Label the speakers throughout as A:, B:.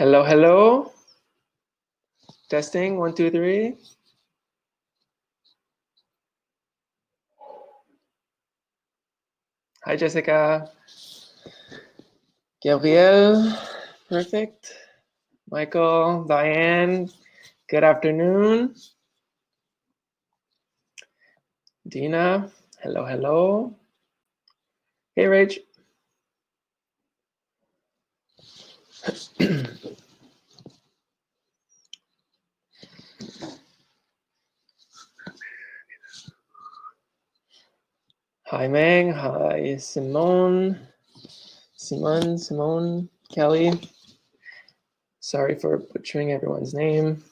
A: Hello, hello. Testing, 1, 2, 3. Hi, Jessica. Gabrielle, perfect. Michael, Diane, good afternoon. Dina, hello, hello. Hey, Rach. Hi, Meg. Hi, Simone, Kelly. Sorry for butchering everyone's name.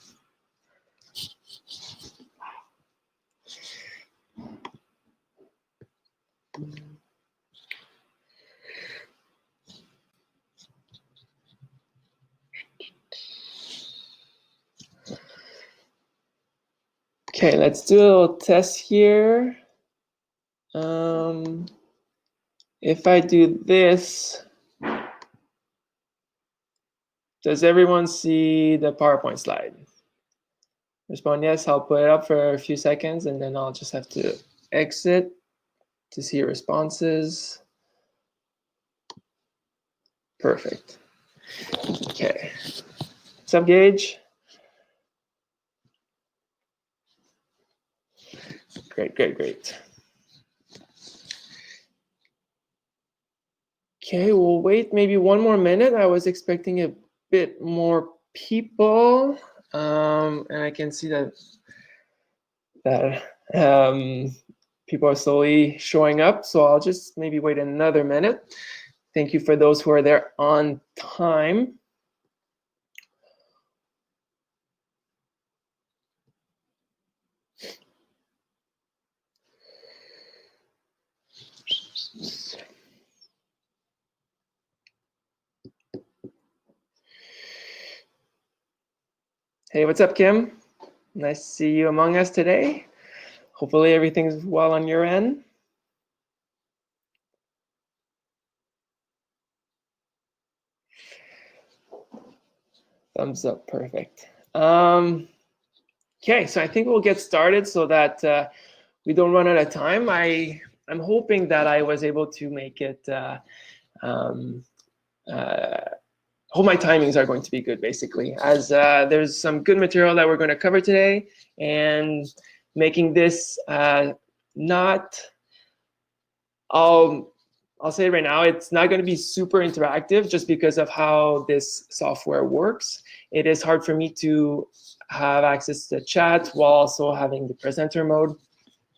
A: Okay, let's do a little test here. If I do this, does everyone see the PowerPoint slide? Respond yes, I'll put it up for a few seconds and then I'll just have to exit to see responses. Perfect. Okay. What's up, Gage? Great, great, great. Okay, we'll wait maybe one more minute. I was expecting a bit more people, and I can see that people are slowly showing up. So I'll just maybe wait another minute. Thank you for those who are there on time. Hey, what's up, Kim? Nice to see you among us today. Hopefully everything's well on your end. Thumbs up, perfect. Okay, so I think we'll get started so that we don't run out of time. I'm hoping that I was able to make it, hope my timings are going to be good, basically, as there's some good material that we're going to cover today, and making this not, I'll say it right now, it's not going to be super interactive just because of how this software works. It is hard for me to have access to the chat while also having the presenter mode.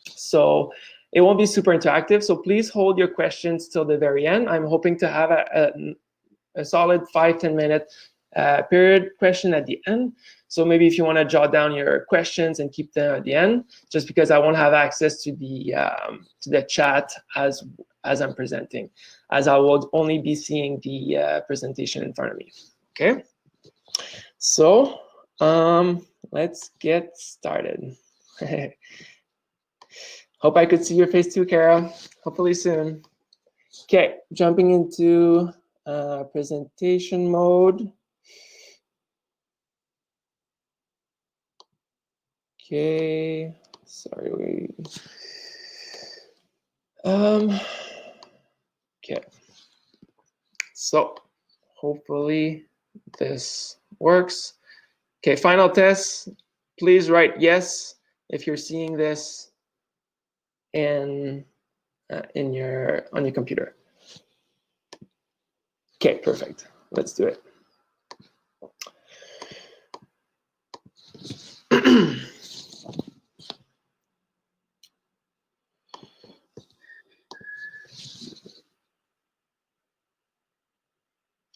A: So it won't be super interactive. So please hold your questions till the very end. I'm hoping to have a solid 5-10 minute period question at the end. So maybe if you want to jot down your questions and keep them at the end, just because I won't have access to the chat as I'm presenting, as I will only be seeing the presentation in front of me. Okay, so let's get started. Hope I could see your face too, Kara. Hopefully soon. Okay, jumping into presentation mode. Okay, sorry. Okay, so hopefully this works. Okay, final test. Please write yes if you're seeing this on your computer. Okay, perfect. Let's do it.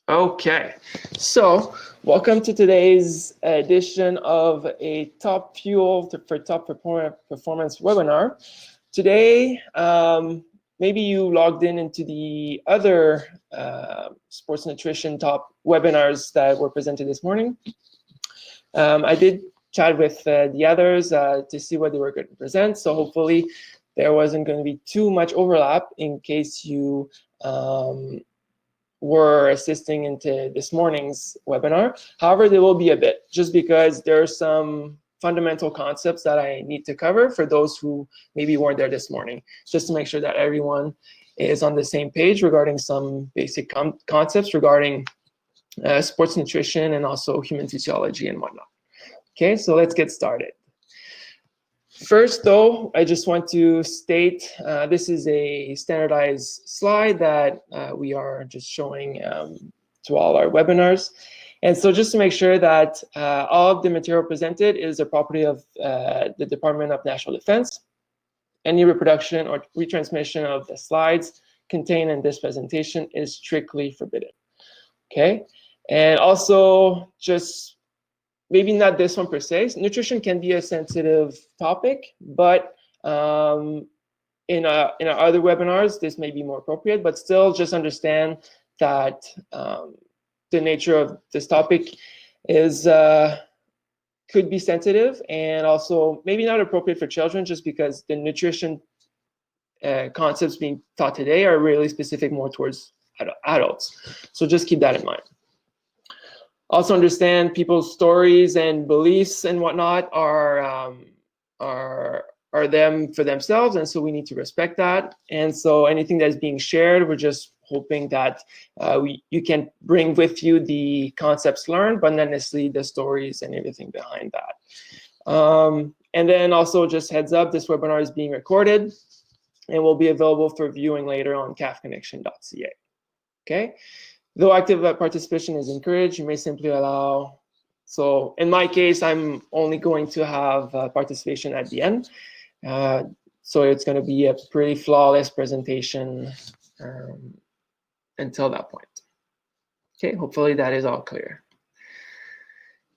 A: Okay, so welcome to today's edition of a Top Fuel for Top Performance webinar. Today, maybe you logged into the other sports nutrition top webinars that were presented this morning. I did chat with the others to see what they were going to present, so hopefully there wasn't going to be too much overlap in case you were assisting into this morning's webinar. However, there will be a bit, just because there are some fundamental concepts that I need to cover for those who maybe weren't there this morning, just to make sure that everyone is on the same page regarding some basic concepts regarding sports nutrition and also human physiology and whatnot. Okay, so let's get started. First, though, I just want to state this is a standardized slide that we are just showing to all our webinars. And so just to make sure that all of the material presented is a property of the Department of National Defense. Any reproduction or retransmission of the slides contained in this presentation is strictly forbidden. Okay, and also just maybe not this one per se. Nutrition can be a sensitive topic, but in our other webinars, this may be more appropriate. But still, just understand that the nature of this topic is could be sensitive and also maybe not appropriate for children, just because the nutrition concepts being taught today are really specific more towards adults. So just keep that in mind. Also understand people's stories and beliefs and whatnot are them for themselves, and so we need to respect that. And so anything that's being shared, we're just hoping that you can bring with you the concepts learned, but not necessarily the stories and everything behind that. And then also just heads up, this webinar is being recorded and will be available for viewing later on cafconnection.ca. Okay. Though active participation is encouraged, you may simply allow. So in my case, I'm only going to have participation at the end. So it's going to be a pretty flawless presentation until that point. Okay, hopefully that is all clear.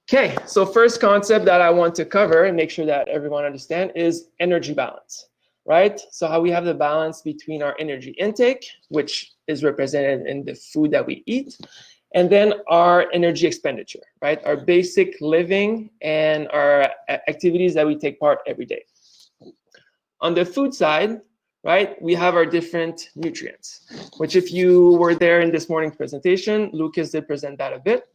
A: Okay, so first concept that I want to cover and make sure that everyone understands is energy balance, right? So how we have the balance between our energy intake, which is represented in the food that we eat, and then our energy expenditure, right? Our basic living and our activities that we take part every day. On the food side, right, we have our different nutrients, which if you were there in this morning's presentation, Lucas did present that a bit.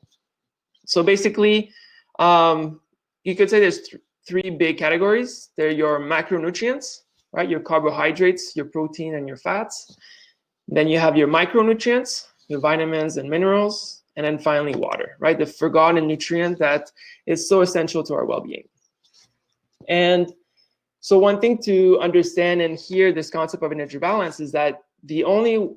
A: So basically, you could say there's three big categories. They're your macronutrients, right? Your carbohydrates, your protein, and your fats. Then you have your micronutrients, your vitamins and minerals, and then finally water, right? The forgotten nutrient that is so essential to our well-being. And so one thing to understand and hear this concept of energy balance is that the only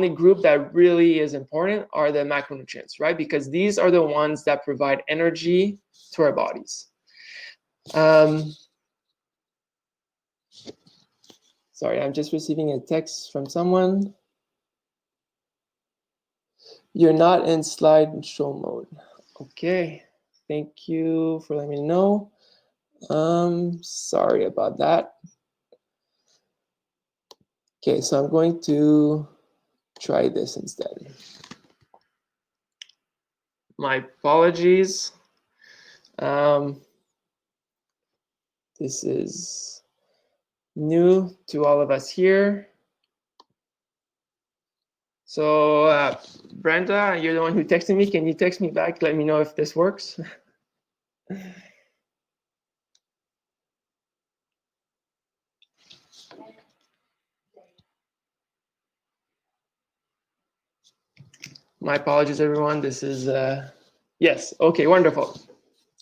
A: group that really is important are the macronutrients, right? Because these are the ones that provide energy to our bodies. Sorry, I'm just receiving a text from someone. You're not in slideshow mode. Okay, thank you for letting me know. Sorry about that. Okay, so I'm going to try this instead. My apologies. This is new to all of us here. So Brenda, you're the one who texted me. Can you text me back? Let me know if this works. My apologies, everyone. This is, yes, okay, wonderful.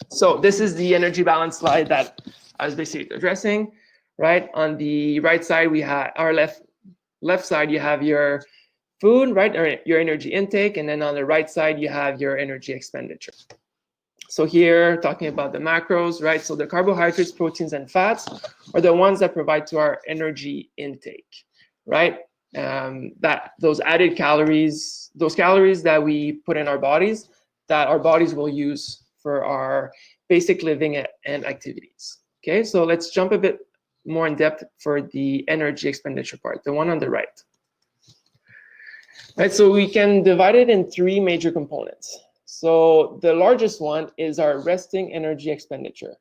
A: So this is the energy balance slide that I was basically addressing, right? On the right side, we have our left side, you have your food, right? Or your energy intake. And then on the right side, you have your energy expenditure. So here, talking about the macros, right? So the carbohydrates, proteins, and fats are the ones that provide to our energy intake, right? Those added calories, those calories that we put in our bodies, that our bodies will use for our basic living and activities. Okay, so let's jump a bit more in depth for the energy expenditure part, the one on the right. Right, so we can divide it in three major components. So the largest one is our resting energy expenditure.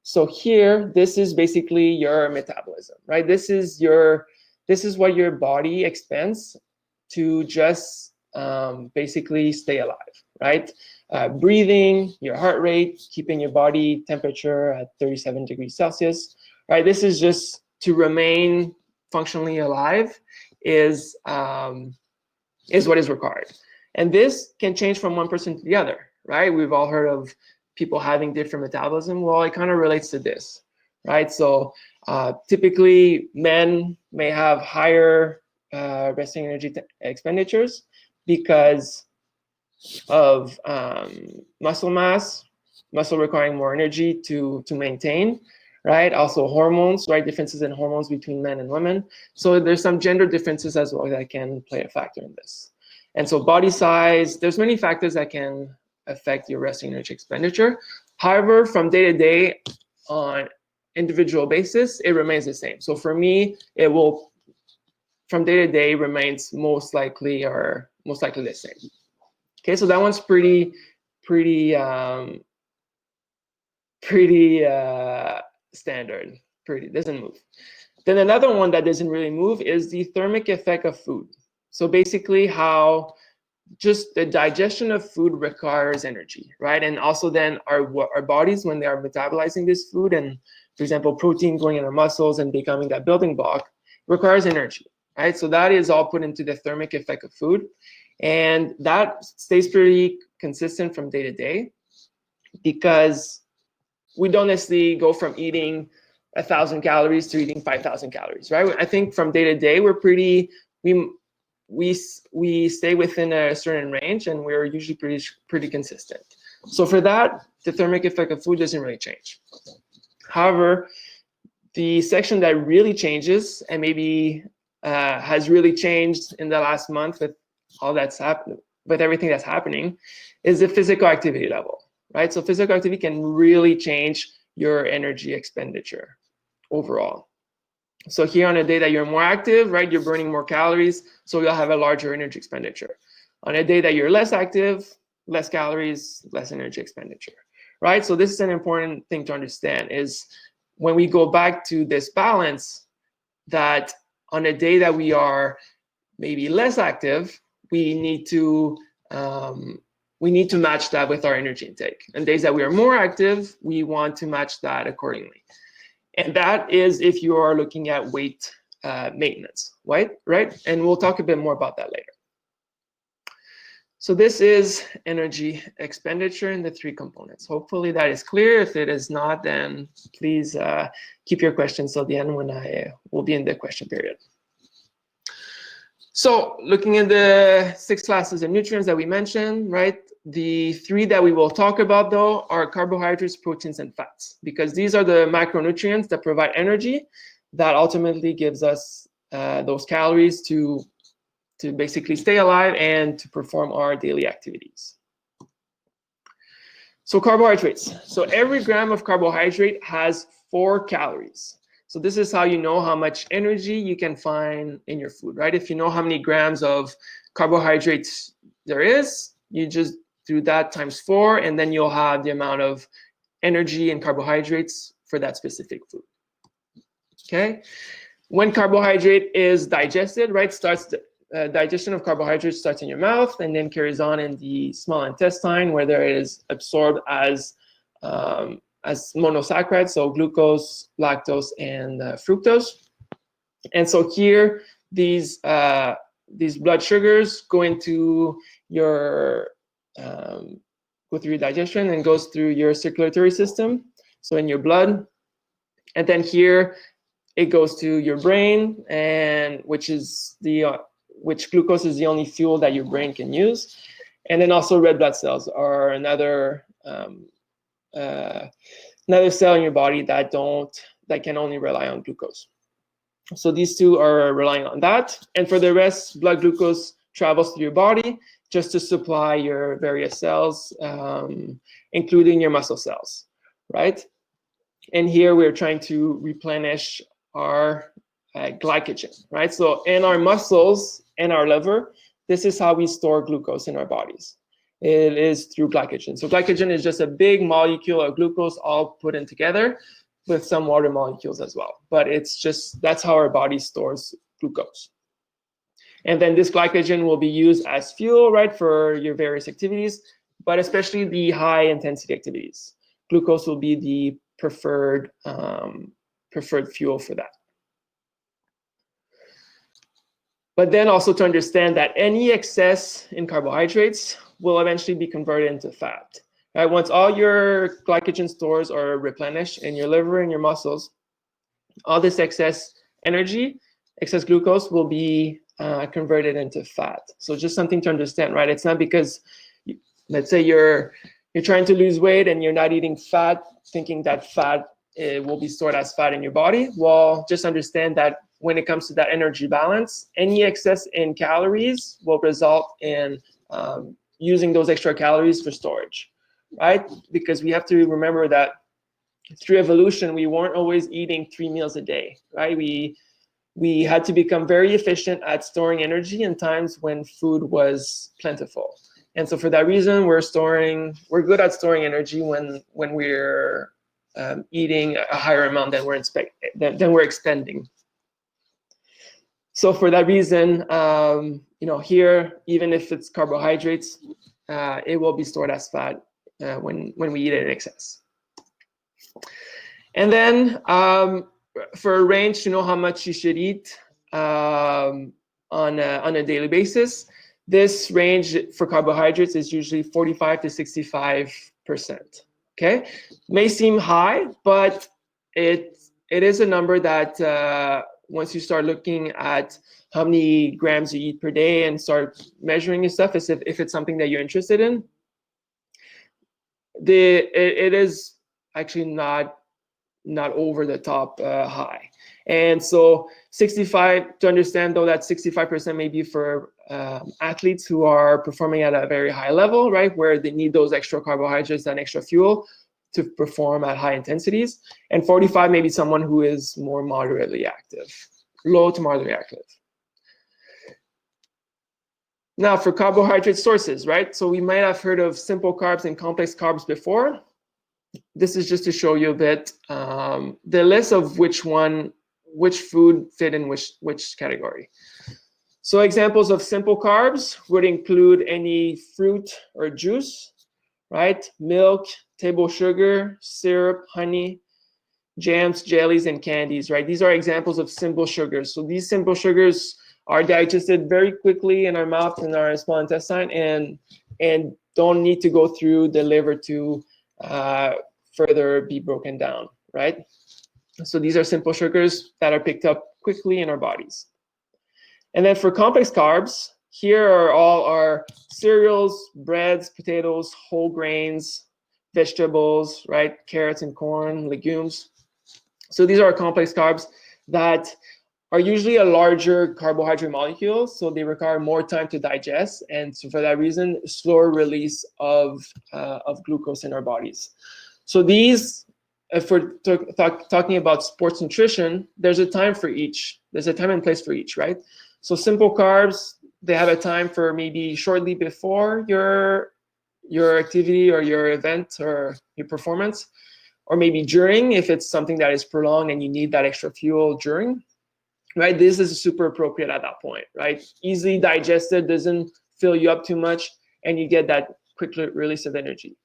A: So here, this is basically your metabolism, right? This is what your body expends to just basically stay alive, right? Breathing, your heart rate, keeping your body temperature at 37 degrees Celsius, right? This is just to remain functionally alive is what is required. And this can change from one person to the other, right? We've all heard of people having different metabolism. Well, it kind of relates to this, right? So typically men may have higher resting energy expenditures because of muscle mass, muscle requiring more energy to maintain, right? Also hormones, right? Differences in hormones between men and women. So there's some gender differences as well that can play a factor in this. And so body size, there's many factors that can affect your resting energy expenditure. However, from day to day on individual basis, it remains the same. So for me, it will, from day to day, remains most likely the same. Okay, so that one's pretty standard. Doesn't move. Then another one that doesn't really move is the thermic effect of food. So basically how just the digestion of food requires energy, right? And also then our bodies, when they are metabolizing this food, and for example, protein going in our muscles and becoming that building block, requires energy, right? So that is all put into the thermic effect of food. And that stays pretty consistent from day to day because we don't necessarily go from eating 1,000 calories to eating 5,000 calories, right? I think from day to day, we stay within a certain range, and we're usually pretty consistent. So for that, the thermic effect of food doesn't really change. However, the section that really changes, and maybe has really changed in the last month with all that's happened, with everything that's happening, is the physical activity level, right? So physical activity can really change your energy expenditure overall. So here on a day that you're more active, right, you're burning more calories, so you'll have a larger energy expenditure. On a day that you're less active, less calories, less energy expenditure, right? So this is an important thing to understand, is when we go back to this balance, that on a day that we are maybe less active, we need to match that with our energy intake. And days that we are more active, we want to match that accordingly. And that is if you are looking at weight maintenance, right? And we'll talk a bit more about that later. So this is energy expenditure in the three components. Hopefully that is clear. If it is not, then please keep your questions till the end when I will be in the question period. So looking at the 6 classes of nutrients that we mentioned, right? The 3 that we will talk about, though, are carbohydrates, proteins, and fats, because these are the macronutrients that provide energy that ultimately gives us those calories to basically stay alive and to perform our daily activities. So carbohydrates. So every gram of carbohydrate has 4 calories. So this is how you know how much energy you can find in your food, right? If you know how many grams of carbohydrates there is, you just do that times 4, and then you'll have the amount of energy and carbohydrates for that specific food. Okay? When carbohydrate is digested, right, digestion of carbohydrates starts in your mouth and then carries on in the small intestine, where there is absorbed as monosaccharides, so glucose, lactose, and fructose. And so here, these blood sugars go into your go through your digestion and goes through your circulatory system, so in your blood, and then here it goes to your brain, and which glucose is the only fuel that your brain can use, and then also red blood cells are another cell in your body that can only rely on glucose. So these 2 are relying on that, and for the rest, blood glucose travels through your body just to supply your various cells, including your muscle cells, right? And here we're trying to replenish our glycogen, right? So in our muscles and our liver, this is how we store glucose in our bodies. It is through glycogen. So glycogen is just a big molecule of glucose all put in together with some water molecules as well. But it's just, that's how our body stores glucose. And then this glycogen will be used as fuel, right, for your various activities, but especially the high intensity activities. Glucose will be the preferred fuel for that. But then also to understand that any excess in carbohydrates will eventually be converted into fat. Right? Once all your glycogen stores are replenished in your liver and your muscles, all this excess energy, excess glucose, will be converted into fat. So just something to understand, right? It's not because, let's say you're trying to lose weight and you're not eating fat, thinking that fat will be stored as fat in your body. Well, just understand that when it comes to that energy balance, any excess in calories will result in using those extra calories for storage, right? Because we have to remember that through evolution, we weren't always eating 3 meals a day, right? We had to become very efficient at storing energy in times when food was plentiful. And so for that reason, we're good at storing energy when we're eating a higher amount than we're expending. So for that reason, here, even if it's carbohydrates, it will be stored as fat when we eat it in excess. And then for a range to know how much you should eat on a daily basis, this range for carbohydrates is usually 45 to 65%. Okay, may seem high, but it is a number that once you start looking at how many grams you eat per day and start measuring your stuff, if it's something that you're interested in, it is actually not over the top high. And so 65, to understand though, that 65% may be for athletes who are performing at a very high level, right, where they need those extra carbohydrates and extra fuel to perform at high intensities. And 45 may be someone who is more moderately active, low to moderately active. Now for carbohydrate sources, right? So we might have heard of simple carbs and complex carbs before. This is just to show you a bit the list of which food fit in which category. So examples of simple carbs would include any fruit or juice, right? Milk, table sugar, syrup, honey, jams, jellies, and candies, right? These are examples of simple sugars. So these simple sugars are digested very quickly in our mouth and our small intestine, and don't need to go through the liver to further be broken down, right? So these are simple sugars that are picked up quickly in our bodies. And then for complex carbs, here are all our cereals, breads, potatoes, whole grains, vegetables, right? Carrots and corn, legumes. So these are complex carbs that are usually a larger carbohydrate molecule, so they require more time to digest, and so for that reason, slower release of glucose in our bodies. So these, if we're talking about sports nutrition, there's a time for each. There's a time and place for each, right? So simple carbs, they have a time for maybe shortly before your activity or your event or your performance, or maybe during if it's something that is prolonged and you need that extra fuel during. Right, this is super appropriate at that point, right? Easily digested, doesn't fill you up too much, and you get that quick release of energy.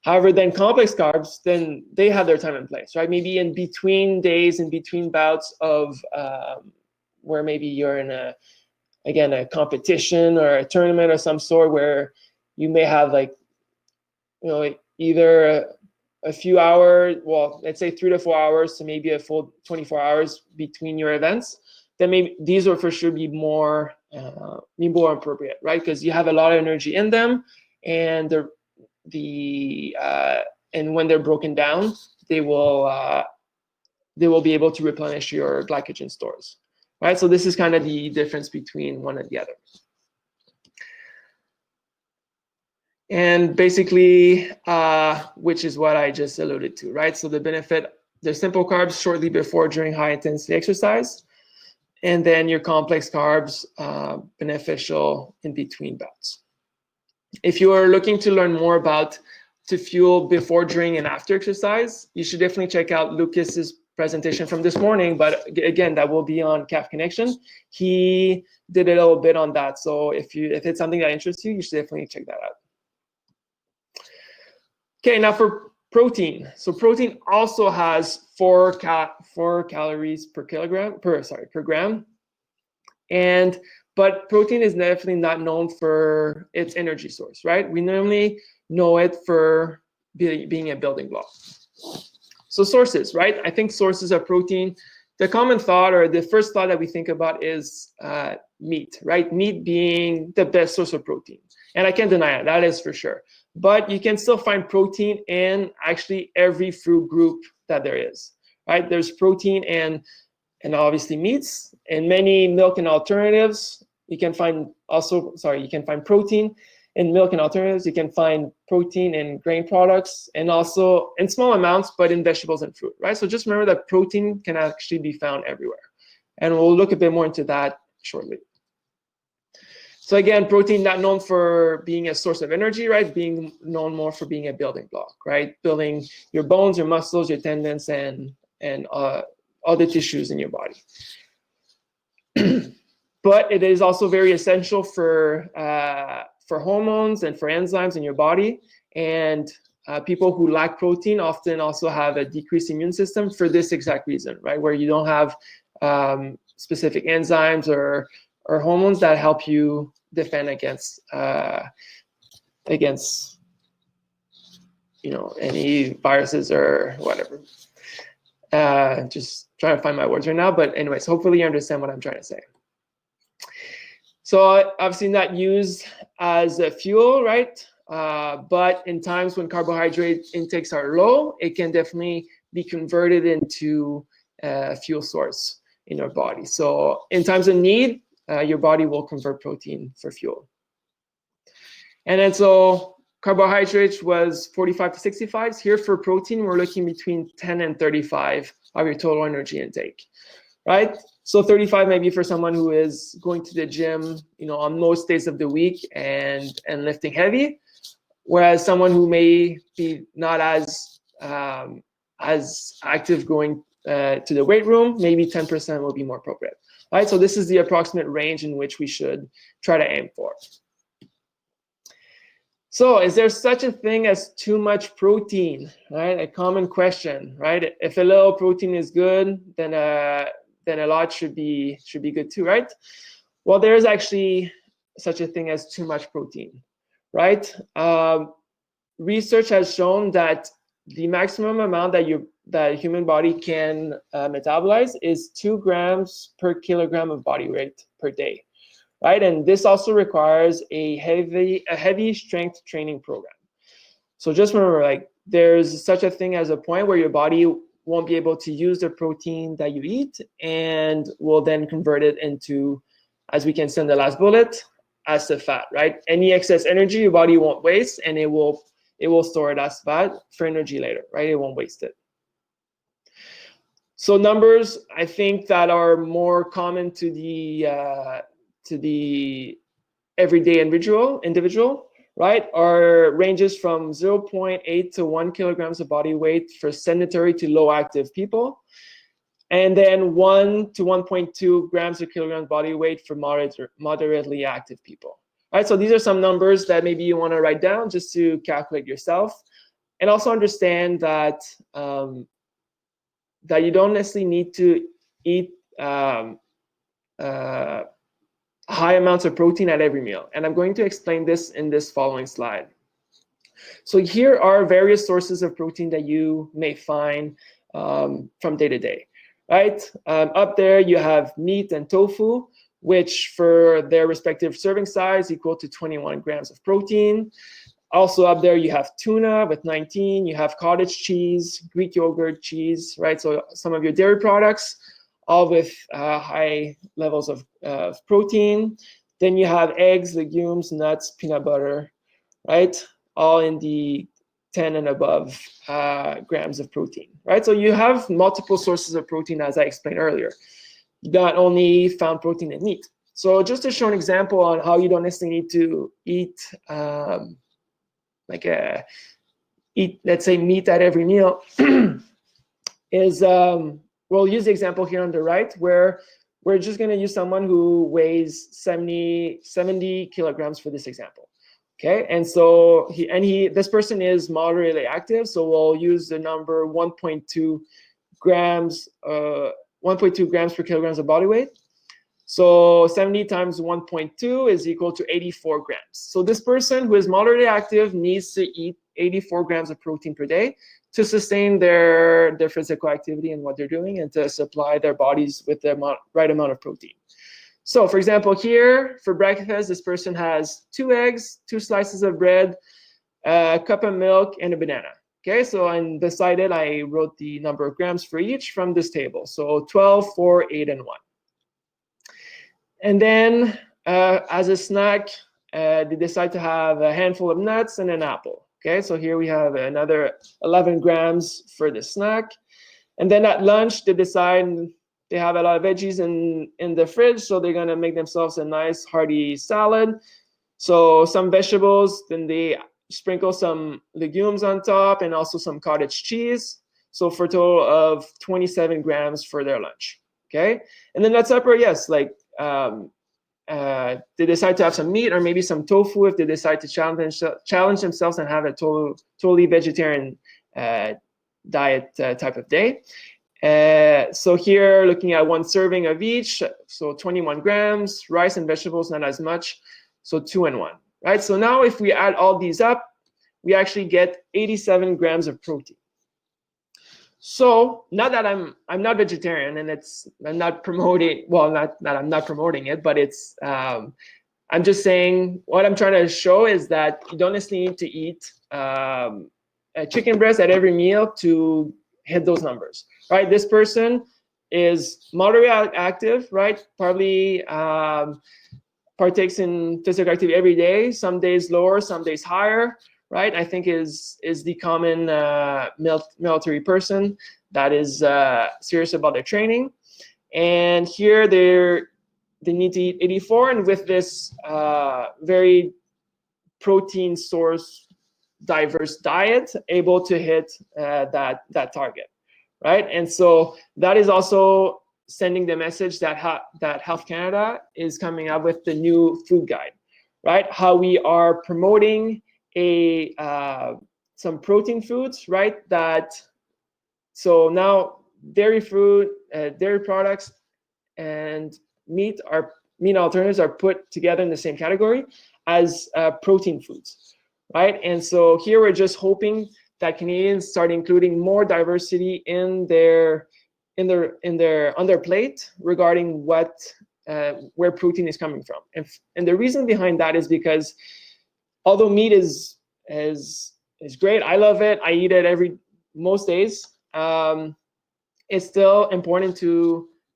A: However, then complex carbs, then they have their time and place, right? Maybe in between days, in between bouts of where maybe you're in a competition or a tournament of some sort, where you may have either a few hours, well, let's say 3 to 4 hours to maybe a full 24 hours between your events, then maybe these will for sure be more appropriate, right? Because you have a lot of energy in them, and and when they're broken down, they will be able to replenish your glycogen stores, right? So this is kind of the difference between one and the other. And basically, which is what I just alluded to, right? So the benefit, the simple carbs shortly before, during high intensity exercise, and then your complex carbs beneficial in between bouts. If you are looking to learn more about to fuel before, during, and after exercise, you should definitely check out Lucas's presentation from this morning, but again, that will be on CAF Connection. He did a little bit on that. So if it's something that interests you, you should definitely check that out. Okay, now for protein. So protein also has 4 calories per gram. But protein is definitely not known for its energy source, right? We normally know it for being a building block. So sources, right? I think sources of protein, the common thought or the first thought that we think about is meat, right? Meat being the best source of protein. And I can't deny it, that is for sure. But you can still find protein in actually every food group that there is, right? There's protein and obviously meats and many milk and alternatives. You can find protein in milk and alternatives. You can find protein in grain products and also in small amounts, but in vegetables and fruit, right? So just remember that protein can actually be found everywhere. And we'll look a bit more into that shortly. So again, protein not known for being a source of energy, right? Being known more for being a building block, right? Building your bones, your muscles, your tendons, and all the tissues in your body. But it is also very essential for hormones and for enzymes in your body. And people who lack protein often also have a decreased immune system for this exact reason, right? Where you don't have specific enzymes or hormones that help you defend against any viruses or whatever. Just trying to find my words right now, but anyways, hopefully you understand what I'm trying to say. So obviously not used as a fuel, right? But in times when carbohydrate intakes are low, it can definitely be converted into a fuel source in our body. So in times of need, your body will convert protein for fuel. And then so carbohydrates was 45 to 65. Here for protein, we're looking between 10 and 35 of your total energy intake, right? So 35 maybe for someone who is going to the gym, on most days of the week and lifting heavy, whereas someone who may be not as active going to the weight room, maybe 10% will be more appropriate, right? So this is the approximate range in which we should try to aim for. So is there such a thing as too much protein, right? A common question, right? If a little protein is good, then a lot should be good too, right? Well, there is actually such a thing as too much protein, right? Research has shown that the maximum amount that human body can metabolize is 2 grams per kilogram of body weight per day. Right, and this also requires a heavy strength training program. So just remember, like, there's such a thing as a point where your body won't be able to use the protein that you eat and will then convert it into, as we can see in the last bullet, as the fat, right? Any excess energy your body won't waste, and it will store it as fat for energy later, right? It won't waste it. So numbers, I think, that are more common to the everyday individual, right, are ranges from 0.8 to 1 kilograms of body weight for sedentary to low active people, and then 1 to 1.2 grams per kilogram body weight for moderately active people. Right, so these are some numbers that maybe you want to write down just to calculate yourself, and also understand that that you don't necessarily need to eat high amounts of protein at every meal. And I'm going to explain this in this following slide. So here are various sources of protein that you may find from day to day, right? Up there you have meat and tofu, which for their respective serving size equal to 21 grams of protein. Also up there you have tuna with 19, you have cottage cheese, Greek yogurt, cheese, right? So some of your dairy products, all with high levels of protein. Then you have eggs, legumes, nuts, peanut butter, right? All in the 10 and above grams of protein, right? So you have multiple sources of protein, as I explained earlier. You not only found protein in meat. So just to show an example on how you don't necessarily need to eat let's say meat at every meal is we'll use the example here on the right, where we're just going to use someone who weighs 70 kilograms for this example. Okay, and so this person is moderately active, so we'll use the number 1.2 grams, 1.2 grams per kilograms of body weight. So 70 times 1.2 is equal to 84 grams. So this person who is moderately active needs to eat 84 grams of protein per day to sustain their physical activity and what they're doing, and to supply their bodies with the right amount of protein. So for example, here for breakfast, this person has 2 eggs, 2 slices of bread, a cup of milk, and a banana. Okay, so on beside it, I wrote the number of grams for each from this table. So 12, 4, 8, and 1. And then as a snack, they decide to have a handful of nuts and an apple. Okay, so here we have another 11 grams for the snack. And then at lunch, they decide they have a lot of veggies in the fridge, so they're going to make themselves a nice hearty salad. So some vegetables, then they sprinkle some legumes on top and also some cottage cheese. So for a total of 27 grams for their lunch. Okay, and then at supper, yes, like they decide to have some meat or maybe some tofu if they decide to challenge themselves and have a totally vegetarian diet type of day. So here, looking at 1 serving of each, so 21 grams, rice and vegetables, not as much, so 2 and 1, right? So now if we add all these up, we actually get 87 grams of protein. So not that I'm not vegetarian, and I'm not promoting, well, not that I'm not promoting it, but it's I'm just saying what I'm trying to show is that you don't necessarily need to eat a chicken breast at every meal to hit those numbers, right? This person is moderately active, right? Probably partakes in physical activity every day, some days lower, some days higher, right? I think is the common military person that is serious about their training. And here they need to eat 84, and with this very protein source diverse diet, able to hit that target, right? And so that is also sending the message that that Health Canada is coming up with the new food guide, right? How we are promoting some protein foods, right? So now dairy products and meat alternatives are put together in the same category as protein foods, right? And so here we're just hoping that Canadians start including more diversity on their plate regarding where protein is coming from. And the reason behind that is because although meat is great, I love it, I eat it most days, it's still important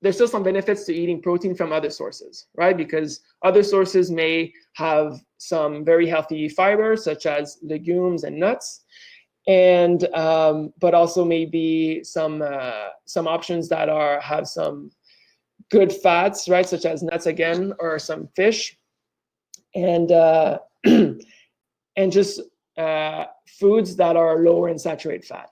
A: there's still some benefits to eating protein from other sources, right? Because other sources may have some very healthy fibers, such as legumes and nuts, and but also maybe some options that have some good fats, right? Such as nuts again, or some fish, and and just foods that are lower in saturated fat,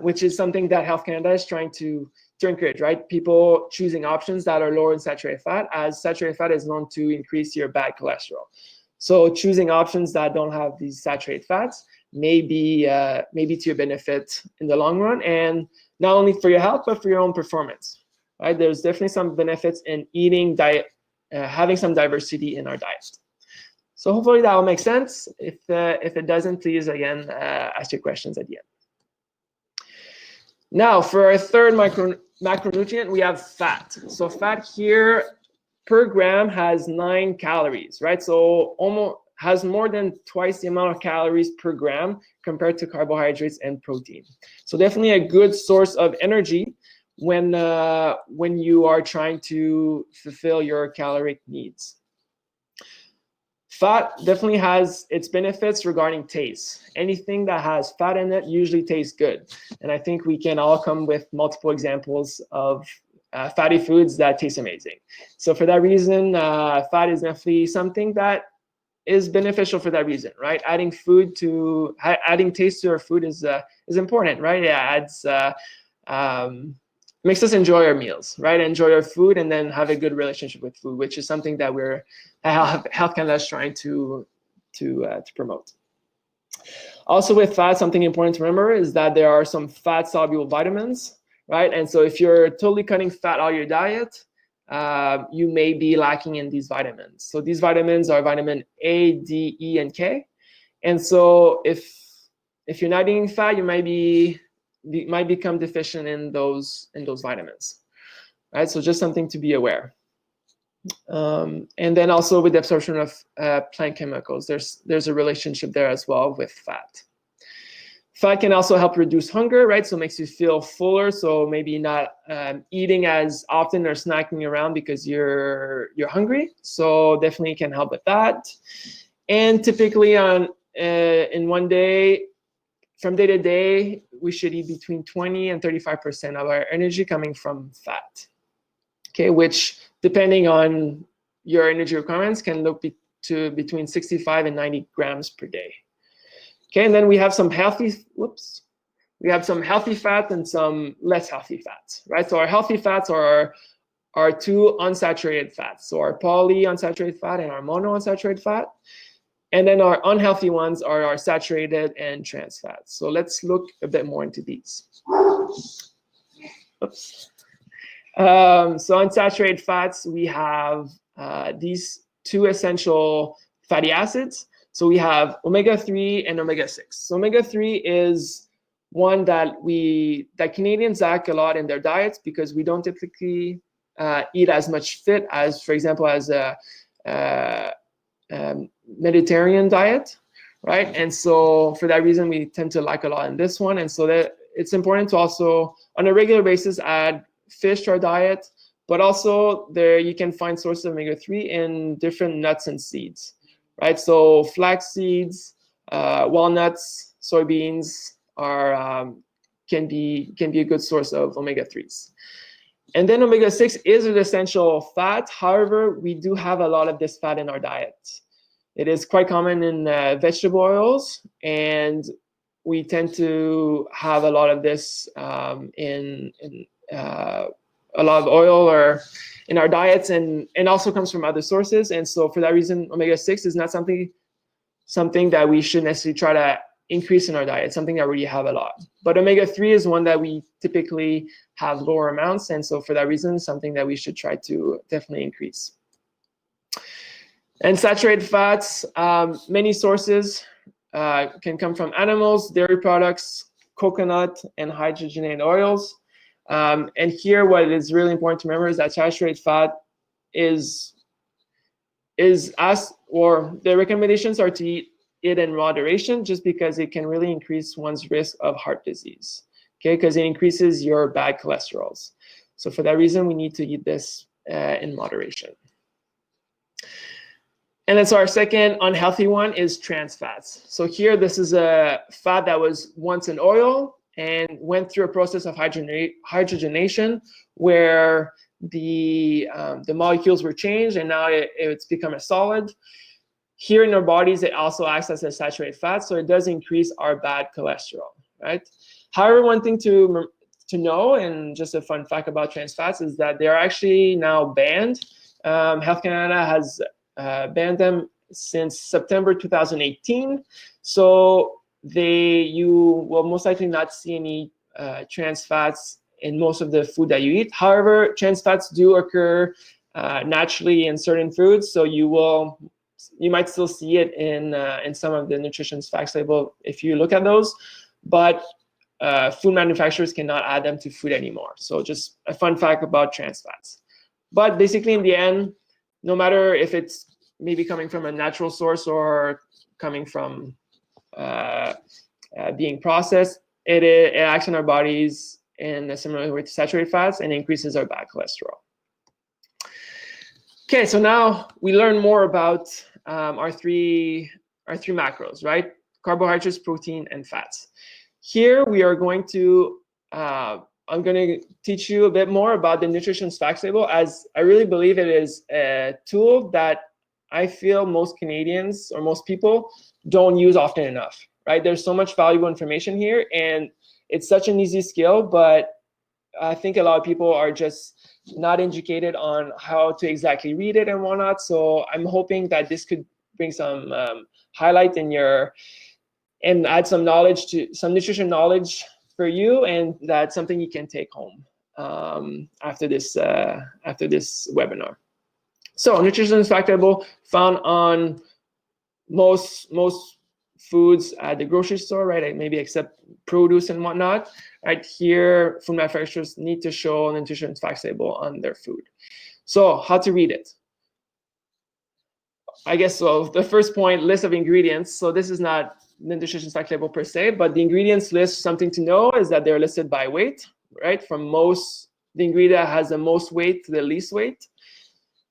A: which is something that Health Canada is trying to encourage, right? People choosing options that are lower in saturated fat, as saturated fat is known to increase your bad cholesterol. So choosing options that don't have these saturated fats may be to your benefit in the long run, and not only for your health, but for your own performance, right? There's definitely some benefits in eating having some diversity in our diet. So hopefully that will make sense. If it doesn't, please again ask your questions at the end. Now for our third macronutrient, we have fat. So fat here per gram has 9 calories, right? So almost has more than twice the amount of calories per gram compared to carbohydrates and protein. So definitely a good source of energy when you are trying to fulfill your caloric needs. Fat definitely has its benefits regarding taste. Anything that has fat in it usually tastes good. And I think we can all come with multiple examples of fatty foods that taste amazing. So for that reason, fat is definitely something that is beneficial for that reason, right? Adding taste to our food is important, right? It adds makes us enjoy our meals, right? Enjoy our food, and then have a good relationship with food, which is something that Health Canada is trying to promote. Also with fat, something important to remember is that there are some fat-soluble vitamins, right? And so if you're totally cutting fat out of your diet, you may be lacking in these vitamins. So these vitamins are vitamin A, D, E, and K. And so if you're not eating fat, you might become deficient in those vitamins, right? So just something to be aware. And then also with the absorption of plant chemicals, there's a relationship there as well with fat. Fat can also help reduce hunger, right? So it makes you feel fuller. So maybe not eating as often or snacking around because you're hungry. So definitely can help with that. And typically in one day, from day to day, we should eat between 20 and 35% of our energy coming from fat. Okay, which depending on your energy requirements can look to between 65 and 90 grams per day. Okay, and then we have some healthy fat and some less healthy fats, right? So our healthy fats are our two unsaturated fats. So our polyunsaturated fat and our monounsaturated fat. And then our unhealthy ones are our saturated and trans fats. So let's look a bit more into these. Oops. So unsaturated fats, we have these two essential fatty acids. So we have omega-3 and omega-6. So omega-3 is one that Canadians lack a lot in their diets because we don't typically eat as much fish as, for example, as a Mediterranean diet, right? And so for that reason, we tend to lack a lot in this one. And so that it's important to also, on a regular basis, add fish to our diet, but also there you can find sources of omega-3 in different nuts and seeds, right? So flax seeds, walnuts, soybeans can be a good source of omega-3s. And then omega-6 is an essential fat. However, we do have a lot of this fat in our diet. It is quite common in vegetable oils, and we tend to have a lot of this in a lot of oil or in our diets, and also comes from other sources. And so for that reason, omega-6 is not something that we should necessarily try to increase in our diet, something that we already have a lot. But omega-3 is one that we typically have lower amounts, and so for that reason, something that we should try to definitely increase. And saturated fats, many sources can come from animals, dairy products, coconut, and hydrogenated oils. And here, what is really important to remember is that saturated fat the recommendations are to eat it in moderation, just because it can really increase one's risk of heart disease. Okay, because it increases your bad cholesterols. So for that reason, we need to eat this in moderation. And then so our second unhealthy one is trans fats. So here, this is a fat that was once an oil and went through a process of hydrogenation where the molecules were changed, and now it's become a solid. Here in our bodies, it also acts as a saturated fat, so it does increase our bad cholesterol, right? However, one thing to know, and just a fun fact about trans fats, is that they're actually now banned. Health Canada has banned them since September 2018. So you will most likely not see any trans fats in most of the food that you eat. However, trans fats do occur naturally in certain foods, so you might still see it in some of the nutrition facts label if you look at those, but food manufacturers cannot add them to food anymore. So just a fun fact about trans fats. But basically, in the end, no matter if it's maybe coming from a natural source or coming from being processed, it acts on our bodies in a similar way to saturated fats and increases our bad cholesterol. Okay, so now we learn more about our three macros, right? Carbohydrates, protein, and fats. Here we are going to I'm going to teach you a bit more about the nutrition facts label, as I really believe it is a tool that I feel most Canadians or most people don't use often enough, right? There's so much valuable information here, and it's such an easy skill, but I think a lot of people are just not educated on how to exactly read it and whatnot. So I'm hoping that this could bring some highlight in your, and add some knowledge to some nutrition knowledge for you, and that's something you can take home after this webinar. So nutrition is fact label found on most foods at the grocery store, right? Maybe except produce and whatnot. Right here, food manufacturers need to show an nutrition facts label on their food. So how to read it? I guess so. The first point, list of ingredients. So this is not the nutrition fact label per se, but the ingredients list, something to know is that they're listed by weight, right? From most, the ingredient has the most weight to the least weight.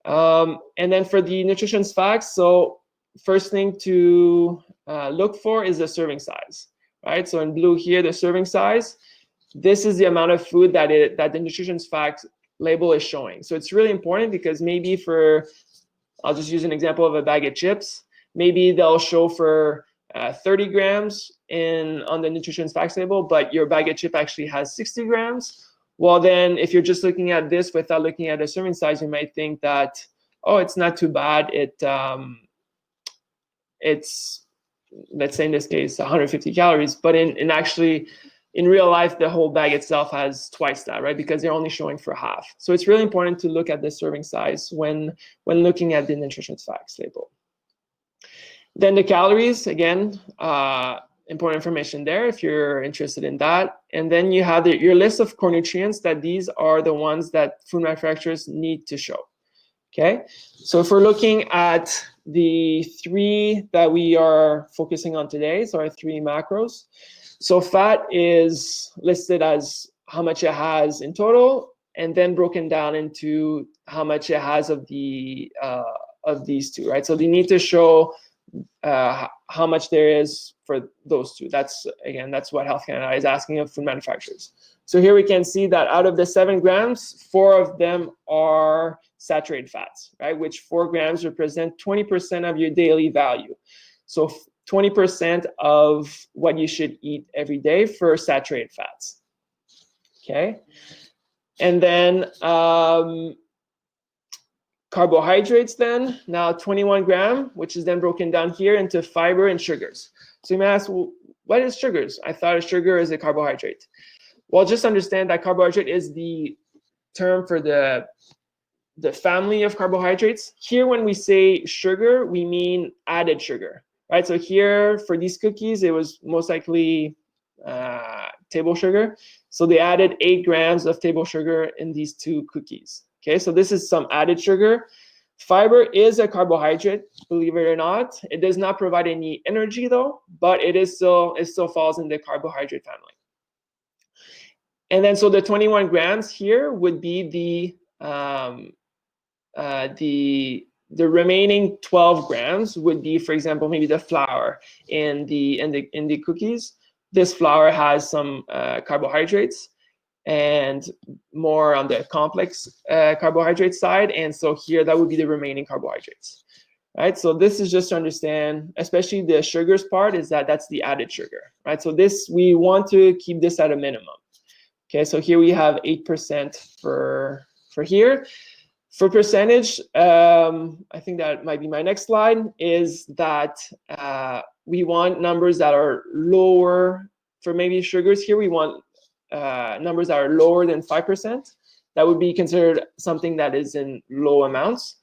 A: And then for the nutrition facts, so first thing to look for is the serving size, right? So in blue here, the serving size. This is the amount of food that the nutrition facts label is showing. So it's really important because maybe for, I'll just use an example of a bag of chips. Maybe they'll show for 30 grams on the nutrition facts label, but your bag of chip actually has 60 grams. Well, then if you're just looking at this without looking at the serving size, you might think that, oh, it's not too bad. It's, let's say in this case, 150 calories. But in real life, the whole bag itself has twice that, right? Because they're only showing for half. So it's really important to look at the serving size when looking at the nutrition facts label. Then the calories, again, important information there if you're interested in that. And then you have your list of core nutrients, that these are the ones that food manufacturers need to show. Okay, so if we're looking at the 3 that we are focusing on today, so our 3 macros. So fat is listed as how much it has in total, and then broken down into how much it has of these 2, right? So they need to show how much there is for those 2. That's what Health Canada is asking of food manufacturers. So here we can see that out of the 7 grams, 4 of them are saturated fats, right? Which 4 grams represent 20% of your daily value. So 20% of what you should eat every day for saturated fats. Okay, and then carbohydrates then, now 21 gram, which is then broken down here into fiber and sugars. So you may ask, well, what is sugars? I thought a sugar is a carbohydrate. Well, just understand that carbohydrate is the term for the family of carbohydrates. Here, when we say sugar, we mean added sugar, right? So here, for these cookies, it was most likely table sugar. So they added 8 grams of table sugar in these 2 cookies. Okay, so this is some added sugar. Fiber is a carbohydrate, believe it or not. It does not provide any energy though, but it still falls in the carbohydrate family. And then so the 21 grams here would be the remaining 12 grams would be, for example, maybe the flour in the cookies. This flour has some carbohydrates and more on the complex carbohydrate side, and so here that would be the remaining carbohydrates, right? So this is just to understand, especially the sugars part, is that's the added sugar, right? So this, we want to keep this at a minimum. Okay, so here we have 8% for here. For percentage, I think that might be my next slide, is that we want numbers that are lower. For maybe sugars here, we want numbers that are lower than 5%. That would be considered something that is in low amounts.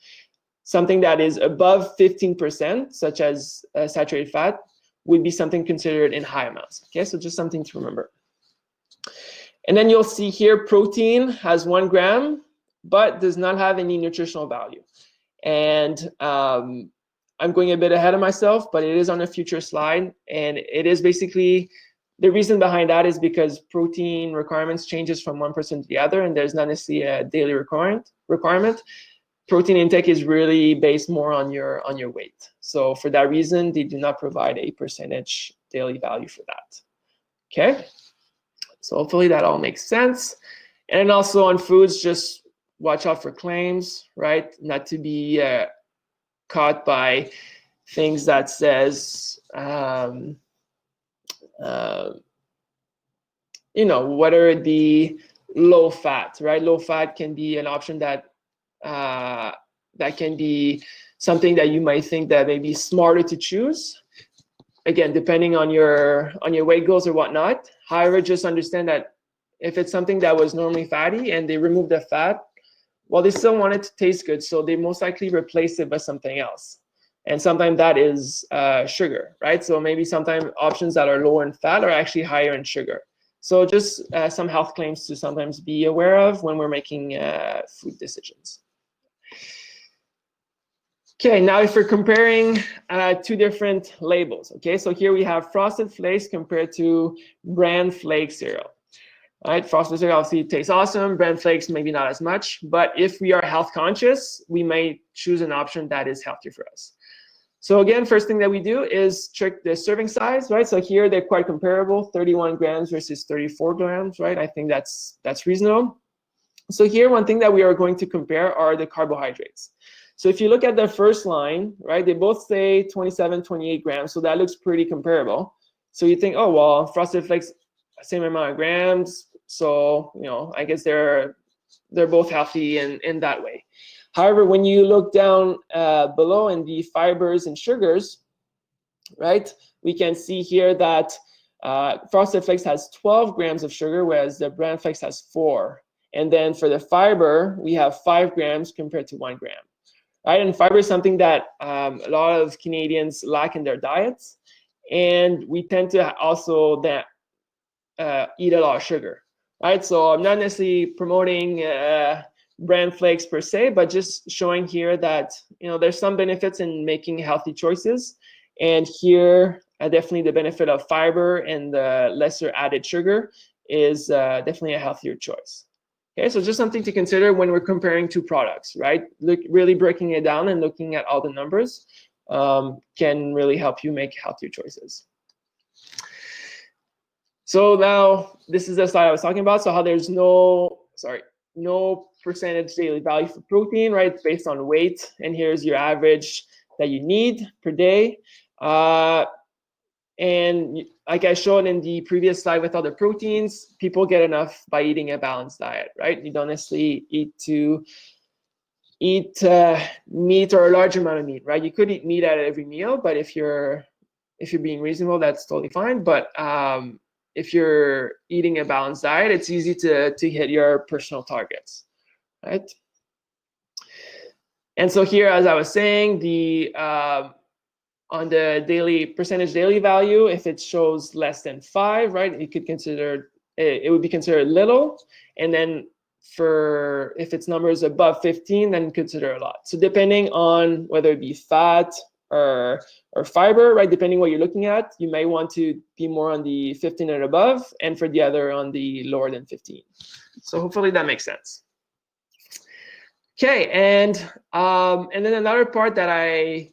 A: Something that is above 15%, such as saturated fat, would be something considered in high amounts. Okay, so just something to remember. And then you'll see here protein has 1 gram, but does not have any nutritional value. And I'm going a bit ahead of myself, but it is on a future slide. And it is basically, the reason behind that is because protein requirements changes from one person to the other, and there's not necessarily a daily requirement. Protein intake is really based more on your weight. So for that reason, they do not provide a percentage daily value for that. Okay, so hopefully that all makes sense. And also on foods, just watch out for claims, right? Not to be caught by things that says, you know, whether the low fat, right? Low fat can be an option that that can be something that you might think that may be smarter to choose. Again, depending on your weight goals or whatnot. However, just understand that if it's something that was normally fatty and they remove the fat, well, they still want it to taste good, so they most likely replace it by something else. And sometimes that is sugar, right? So maybe sometimes options that are lower in fat are actually higher in sugar. So just some health claims to sometimes be aware of when we're making food decisions. Okay, now if we're comparing two different labels, okay, so here we have Frosted Flakes compared to Bran Flake cereal. All right, Frosted cereal obviously tastes awesome, Bran Flakes maybe not as much, but if we are health conscious, we may choose an option that is healthier for us. So again, first thing that we do is check the serving size, right? So here they're quite comparable, 31 grams versus 34 grams, right? I think that's reasonable. So here, one thing that we are going to compare are the carbohydrates. So if you look at the first line, right, they both say 27, 28 grams, so that looks pretty comparable. So you think, oh, well, Frosted Flakes, same amount of grams, so, you know, I guess they're both healthy in that way. However, when you look down below in the fibers and sugars, right, we can see here that Frosted Flakes has 12 grams of sugar, whereas the Bran Flakes has 4. And then for the fiber, we have 5 grams compared to 1 gram. Right, and fiber is something that a lot of Canadians lack in their diets, and we tend to also eat a lot of sugar. Right, so I'm not necessarily promoting Bran Flakes per se, but just showing here that, you know, there's some benefits in making healthy choices, and here definitely the benefit of fiber and the lesser added sugar is definitely a healthier choice. Okay, so just something to consider when we're comparing two products, right? Really breaking it down and looking at all the numbers can really help you make healthier choices. So now this is the slide I was talking about. So how there's no percentage daily value for protein, right? It's based on weight, and here's your average that you need per day. And like I showed in the previous slide with other proteins, people get enough by eating a balanced diet, right? You don't necessarily eat meat or a large amount of meat, right? You could eat meat at every meal, but if you're being reasonable, that's totally fine. But if you're eating a balanced diet, it's easy to hit your personal targets, right? And so here, as I was saying, the on the percentage daily value, if it shows less than 5, right, it would be considered little. And then for if its number is above 15, then consider a lot. So depending on whether it be fat or fiber, right, depending what you're looking at, you may want to be more on the 15 and above, and for the other on the lower than 15. So hopefully that makes sense. Okay, and then another part that I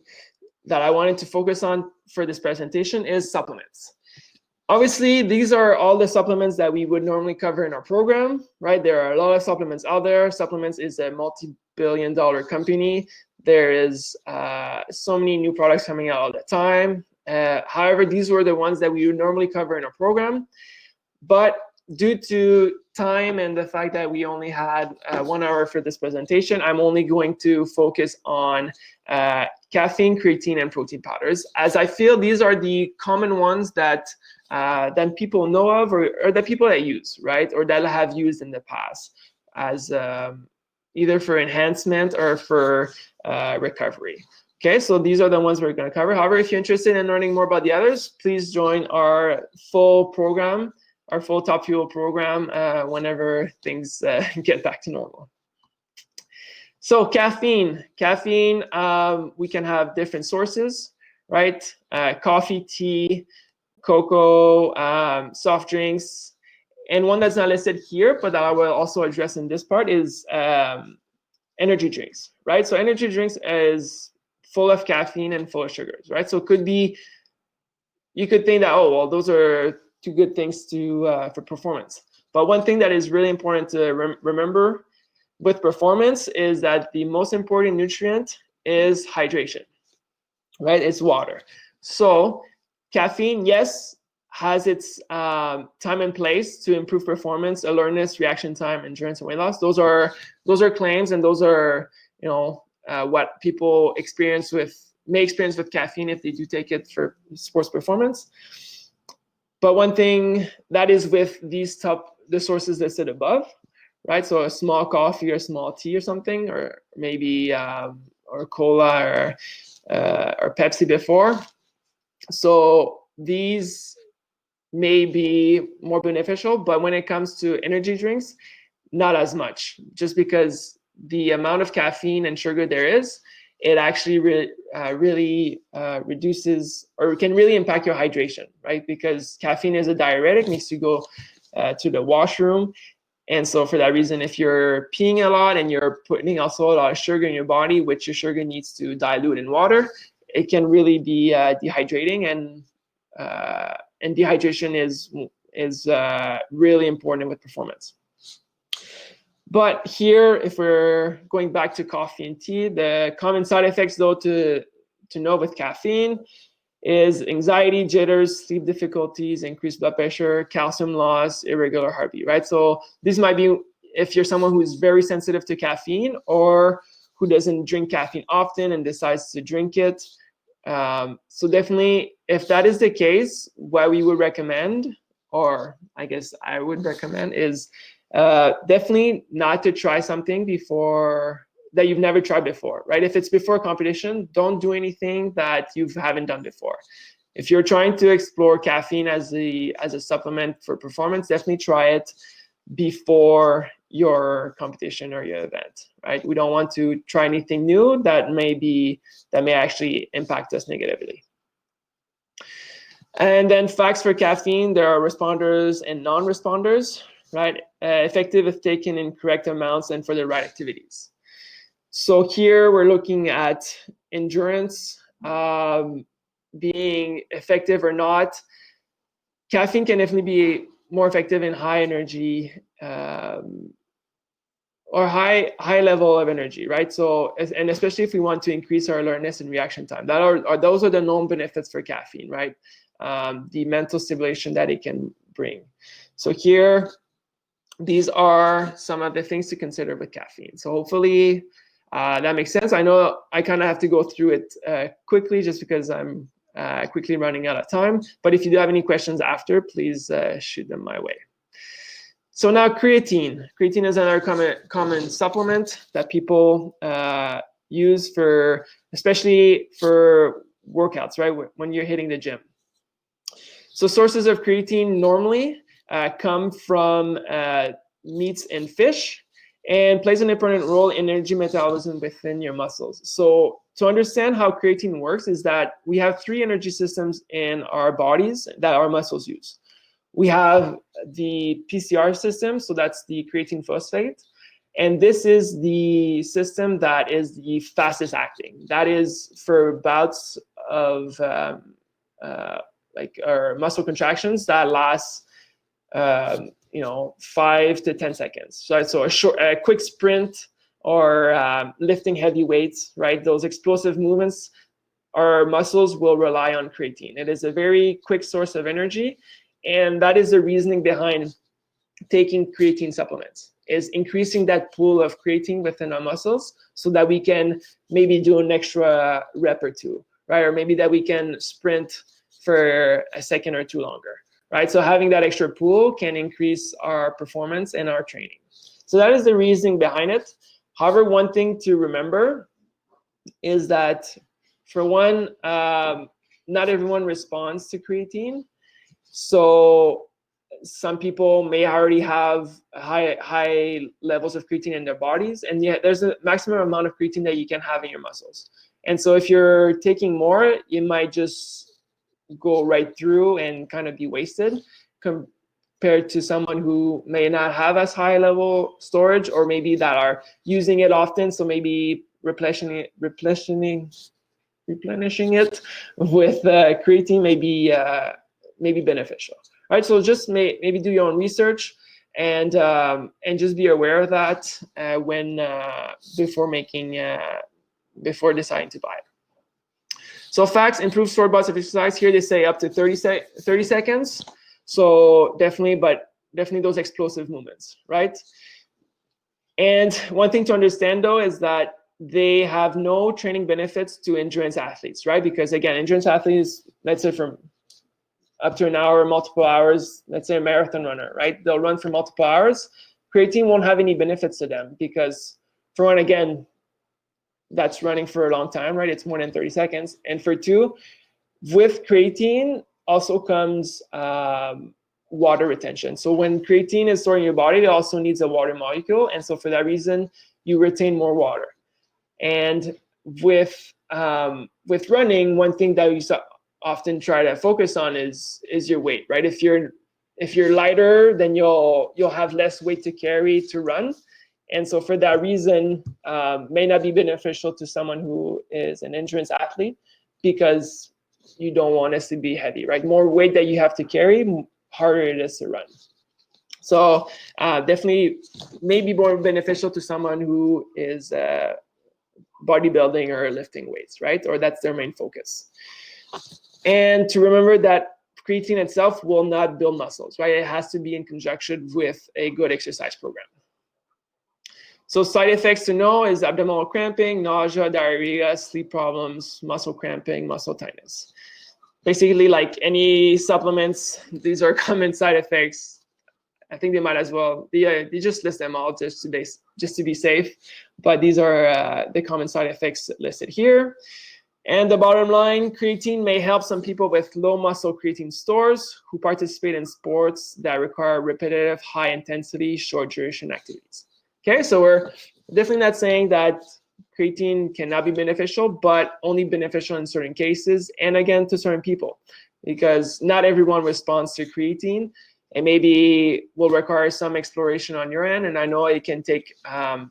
A: wanted to focus on for this presentation is supplements. Obviously, these are all the supplements that we would normally cover in our program, right? There are a lot of supplements out there. Supplements is a multi-billion-dollar company. There is so many new products coming out all the time. However, these were the ones that we would normally cover in our program. But due to time and the fact that we only had 1 hour for this presentation, I'm only going to focus on caffeine, creatine, and protein powders, as I feel these are the common ones that people know of, or the people that use, right, or that have used in the past as either for enhancement or for recovery. Okay, so these are the ones we're going to cover. However, if you're interested in learning more about the others, please join our full program, our full Top Fuel program, whenever things get back to normal. So caffeine, we can have different sources, right? Coffee, tea, cocoa, soft drinks, and one that's not listed here, but that I will also address in this part is energy drinks, right? So energy drinks is full of caffeine and full of sugars, right? So it could be, you could think that, oh, well, those are two good things to for performance. But one thing that is really important to remember with performance is that the most important nutrient is hydration, right? It's water. So caffeine, yes, has its time and place to improve performance, alertness, reaction time, endurance, and weight loss. Those are claims, and those are what people may experience with caffeine if they do take it for sports performance. But one thing that is with the sources listed above, right? So a small coffee or a small tea or something, or maybe or cola or Pepsi before. So these may be more beneficial, but when it comes to energy drinks, not as much, just because the amount of caffeine and sugar there is, it actually really reduces or can really impact your hydration, right? Because caffeine is a diuretic, makes you go to the washroom. And so for that reason, if you're peeing a lot and you're putting also a lot of sugar in your body, which your sugar needs to dilute in water, it can really be dehydrating, and dehydration is really important with performance. But here, if we're going back to coffee and tea, the common side effects, though, to know with caffeine is anxiety, jitters, sleep difficulties, increased blood pressure, calcium loss, irregular heartbeat, right? So these might be if you're someone who's very sensitive to caffeine or who doesn't drink caffeine often and decides to drink it. So definitely, if that is the case, what we would recommend, or I guess I would recommend, is definitely not to try something before that you've never tried before, right? If it's before competition, don't do anything that you haven't done before. If you're trying to explore caffeine as a supplement for performance, definitely try it before your competition or your event, right? We don't want to try anything new that may actually impact us negatively. And then facts for caffeine: there are responders and non-responders, right? Effective if taken in correct amounts and for the right activities. So here we're looking at endurance being effective or not. Caffeine can definitely be more effective in high energy or high level of energy, right? So, and especially if we want to increase our alertness and reaction time, those are the known benefits for caffeine, right? The mental stimulation that it can bring. So here, these are some of the things to consider with caffeine. So hopefully that makes sense. I know I kind of have to go through it quickly just because I'm quickly running out of time. But if you do have any questions after, please shoot them my way. So now creatine. Creatine is another common supplement that people use for, especially for workouts, right? When you're hitting the gym. So sources of creatine normally come from meats and fish, and plays an important role in energy metabolism within your muscles. So to understand how creatine works is that we have three energy systems in our bodies that our muscles use. We have the PCR system, so that's the creatine phosphate. And this is the system that is the fastest acting. That is for bouts of like our muscle contractions that last 5 to 10 seconds. So a quick sprint or lifting heavy weights, right? Those explosive movements, our muscles will rely on creatine. It is a very quick source of energy, and that is the reasoning behind taking creatine supplements, is increasing that pool of creatine within our muscles so that we can maybe do an extra rep or two, right? Or maybe that we can sprint for a second or two longer, right? So having that extra pool can increase our performance and our training. So that is the reasoning behind it. However, one thing to remember is that, for one, not everyone responds to creatine. So some people may already have high levels of creatine in their bodies, and yet there's a maximum amount of creatine that you can have in your muscles. And so if you're taking more, you might just go right through and kind of be wasted compared to someone who may not have as high level storage, or maybe that are using it often. So maybe replenishing it with creatine may be beneficial. All right, so just maybe do your own research and just be aware of that before deciding to buy it. So facts, improve stored body exercise. Here they say up to 30 seconds. So definitely those explosive movements, right? And one thing to understand though is that they have no training benefits to endurance athletes, right? Because again, endurance athletes, let's say from up to an hour, multiple hours, let's say a marathon runner, right? They'll run for multiple hours. Creatine won't have any benefits to them because, for one, again, that's running for a long time, right? It's more than 30 seconds. And for two, with creatine also comes water retention. So when creatine is stored in your body, it also needs a water molecule. And so for that reason, you retain more water. And with running, one thing that you often try to focus on is your weight, right? If you're lighter, then you'll have less weight to carry to run. And so for that reason, may not be beneficial to someone who is an endurance athlete because you don't want us to be heavy, right? More weight that you have to carry, harder it is to run. So definitely may be more beneficial to someone who is bodybuilding or lifting weights, right? Or that's their main focus. And to remember that creatine itself will not build muscles, right? It has to be in conjunction with a good exercise program. So side effects to know is abdominal cramping, nausea, diarrhea, sleep problems, muscle cramping, muscle tightness. Basically, like any supplements, these are common side effects. I think they might as well. They just list them all just to be safe. But these are the common side effects listed here. And the bottom line, creatine may help some people with low muscle creatine stores who participate in sports that require repetitive, high intensity, short duration activities. Okay, so we're definitely not saying that creatine cannot be beneficial, but only beneficial in certain cases, and again, to certain people, because not everyone responds to creatine, and maybe will require some exploration on your end, and I know it can take a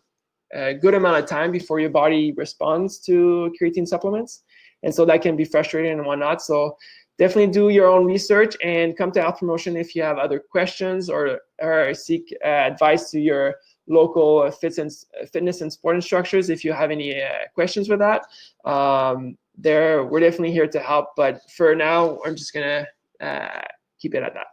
A: good amount of time before your body responds to creatine supplements, and so that can be frustrating and whatnot. So definitely do your own research and come to Health Promotion if you have other questions or seek advice to your local fitness and sport instructors if you have any questions with that. We're definitely here to help, but for now, I'm just gonna keep it at that.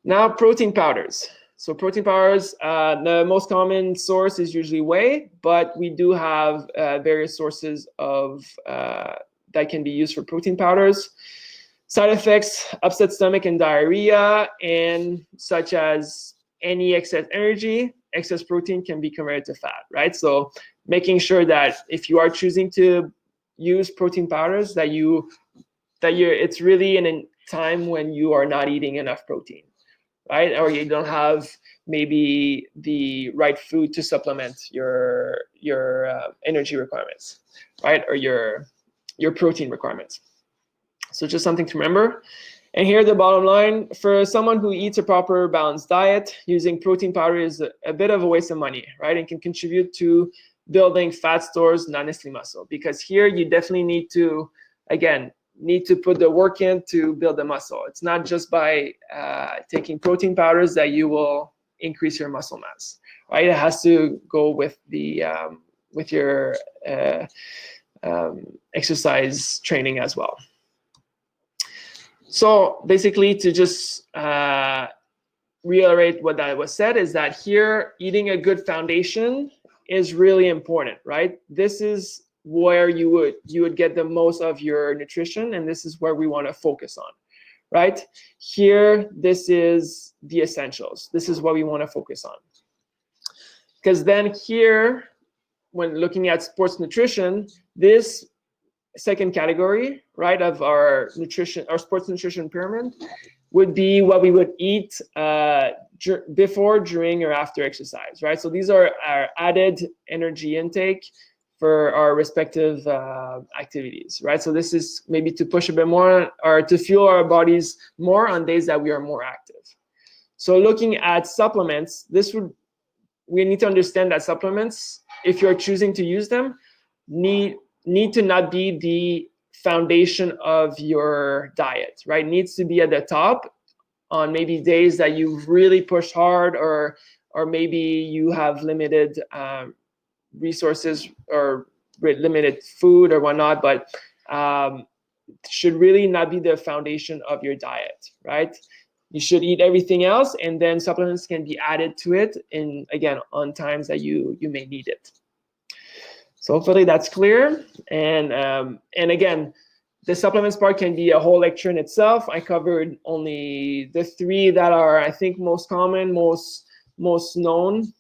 A: Now, protein powders. So protein powders, the most common source is usually whey, but we do have various sources of that can be used for protein powders. Side effects, upset stomach and diarrhea, and such as any excess energy, excess protein can be converted to fat, right? So making sure that if you are choosing to use protein powders, that it's really in a time when you are not eating enough protein, right? Or you don't have maybe the right food to supplement your energy requirements, right? Or your protein requirements. So just something to remember. And here the bottom line, for someone who eats a proper balanced diet, using protein powder is a bit of a waste of money, right? And can contribute to building fat stores, not necessarily muscle. Because here you definitely need to put the work in to build the muscle. It's not just by taking protein powders that you will increase your muscle mass, right? It has to go with with your exercise training as well. So basically, to just reiterate what that was said, is that here eating a good foundation is really important, right? This is where you would get the most of your nutrition, and this is where we want to focus on, right? Here, this is the essentials. This is what we want to focus on. Because then here, when looking at sports nutrition, this second category, right, of our sports nutrition pyramid would be what we would eat before, during, or after exercise, right? So these are our added energy intake for our respective activities, right? So this is maybe to push a bit more or to fuel our bodies more on days that we are more active. So looking at supplements, we need to understand that supplements, if you're choosing to use them, need to not be the foundation of your diet, right? Needs to be at the top on maybe days that you've really pushed hard, or maybe you have limited resources or limited food or whatnot. But should really not be the foundation of your diet, right? You should eat everything else, and then supplements can be added to it again, on times that you may need it. So hopefully that's clear. And again, the supplements part can be a whole lecture in itself. I covered only the 3 that are, I think, most common, most known.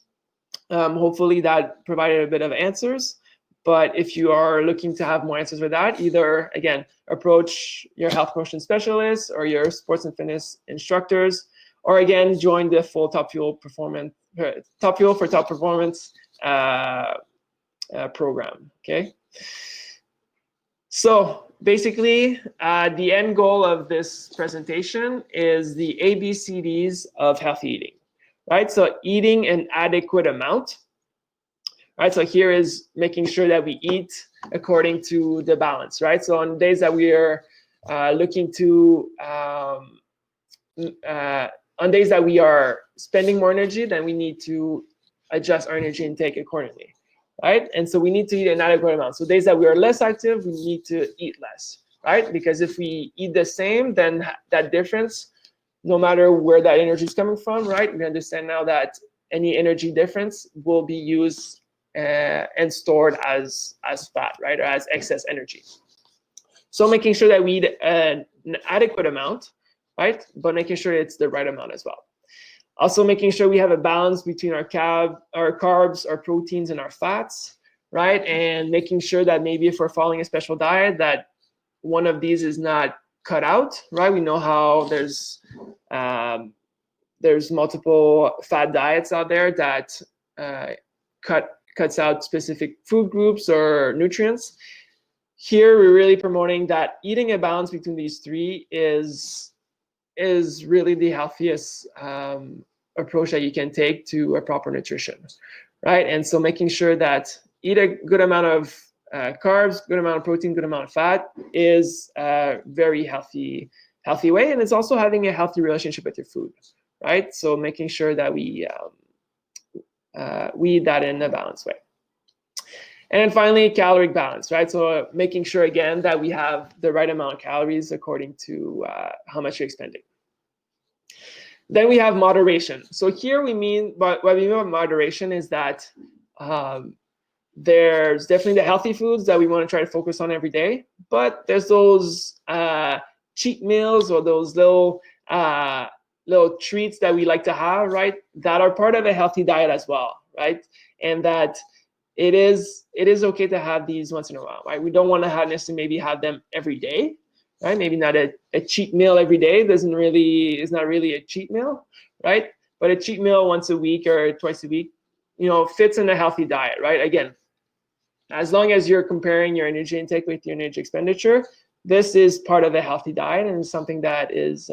A: Hopefully that provided a bit of answers. But if you are looking to have more answers for that, either, again, approach your health promotion specialist or your sports and fitness instructors, or again, join the full Top Fuel for Top Performance program. Okay. So basically, the end goal of this presentation is the ABCDs of healthy eating, right? So eating an adequate amount. Right, so here is making sure that we eat according to the balance, right? So on days that we are looking to, on days that we are spending more energy, then we need to adjust our energy intake accordingly, right? And so we need to eat an adequate amount. So days that we are less active, we need to eat less, right? Because if we eat the same, then that difference, no matter where that energy is coming from, right? We understand now that any energy difference will be used and stored as fat, right, or as excess energy. So making sure that we eat an adequate amount, right, but making sure it's the right amount as well. Also making sure we have a balance between our carbs, our proteins, and our fats, right, and making sure that maybe if we're following a special diet, that one of these is not cut out, right? We know how there's multiple fat diets out there that cuts out specific food groups or nutrients. Here, we're really promoting that eating a balance between these 3 is really the healthiest approach that you can take to a proper nutrition, right? And so making sure that eat a good amount of carbs, good amount of protein, good amount of fat is a very healthy way, and it's also having a healthy relationship with your food, right? So making sure that we eat that in a balanced way. And then finally, caloric balance, right? So making sure, again, that we have the right amount of calories according to how much you're expending. Then we have moderation. So here what we mean by moderation is that there's definitely the healthy foods that we want to try to focus on every day, but there's those cheat meals or those little treats that we like to have, right, that are part of a healthy diet as well, right? And that it is okay to have these once in a while, right? We don't want to necessarily maybe have them every day, right? Maybe not a cheat meal every day is not really a cheat meal, right? But a cheat meal once a week or twice a week, fits in a healthy diet, right? Again, as long as you're comparing your energy intake with your energy expenditure, this is part of a healthy diet and something that is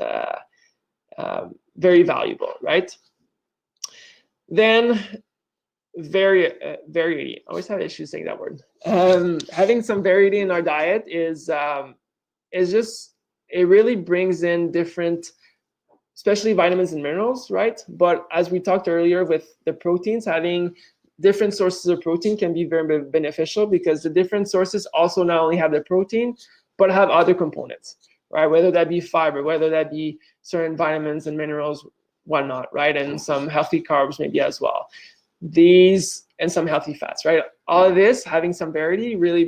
A: very valuable, right? Then variety. I always have issues saying that word. Having some variety in our diet is just, it really brings in different, especially vitamins and minerals, right? But as we talked earlier with the proteins, having different sources of protein can be very beneficial because the different sources also not only have the protein, but have other components, right? Whether that be fiber, whether that be certain vitamins and minerals, whatnot, right? And some healthy carbs maybe as well. These and some healthy fats, right? All of this, having some variety, really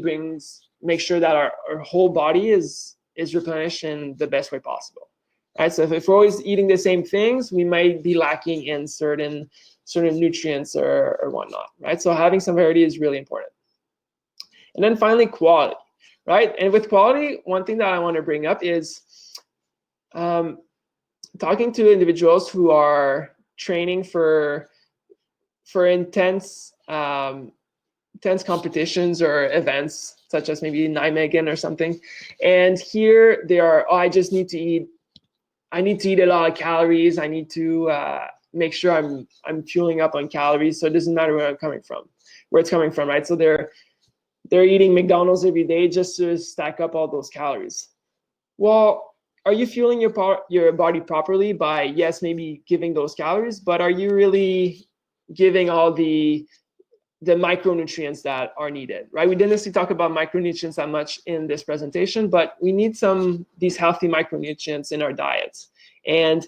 A: makes sure that our whole body is replenished in the best way possible, right? So if we're always eating the same things, we might be lacking in certain nutrients or whatnot, right? So having some variety is really important. And then finally, quality, right? And with quality, one thing that I want to bring up is talking to individuals who are training for intense competitions or events, such as maybe Nijmegen or something. And here they are, I need to eat a lot of calories. I need to make sure I'm fueling up on calories. So it doesn't matter where it's coming from, right? So they're eating McDonald's every day just to stack up all those calories. Well, are you fueling your body properly by, yes, maybe giving those calories, but are you really giving all the the micronutrients that are needed, right? We didn't necessarily talk about micronutrients that much in this presentation, but we need these healthy micronutrients in our diets. And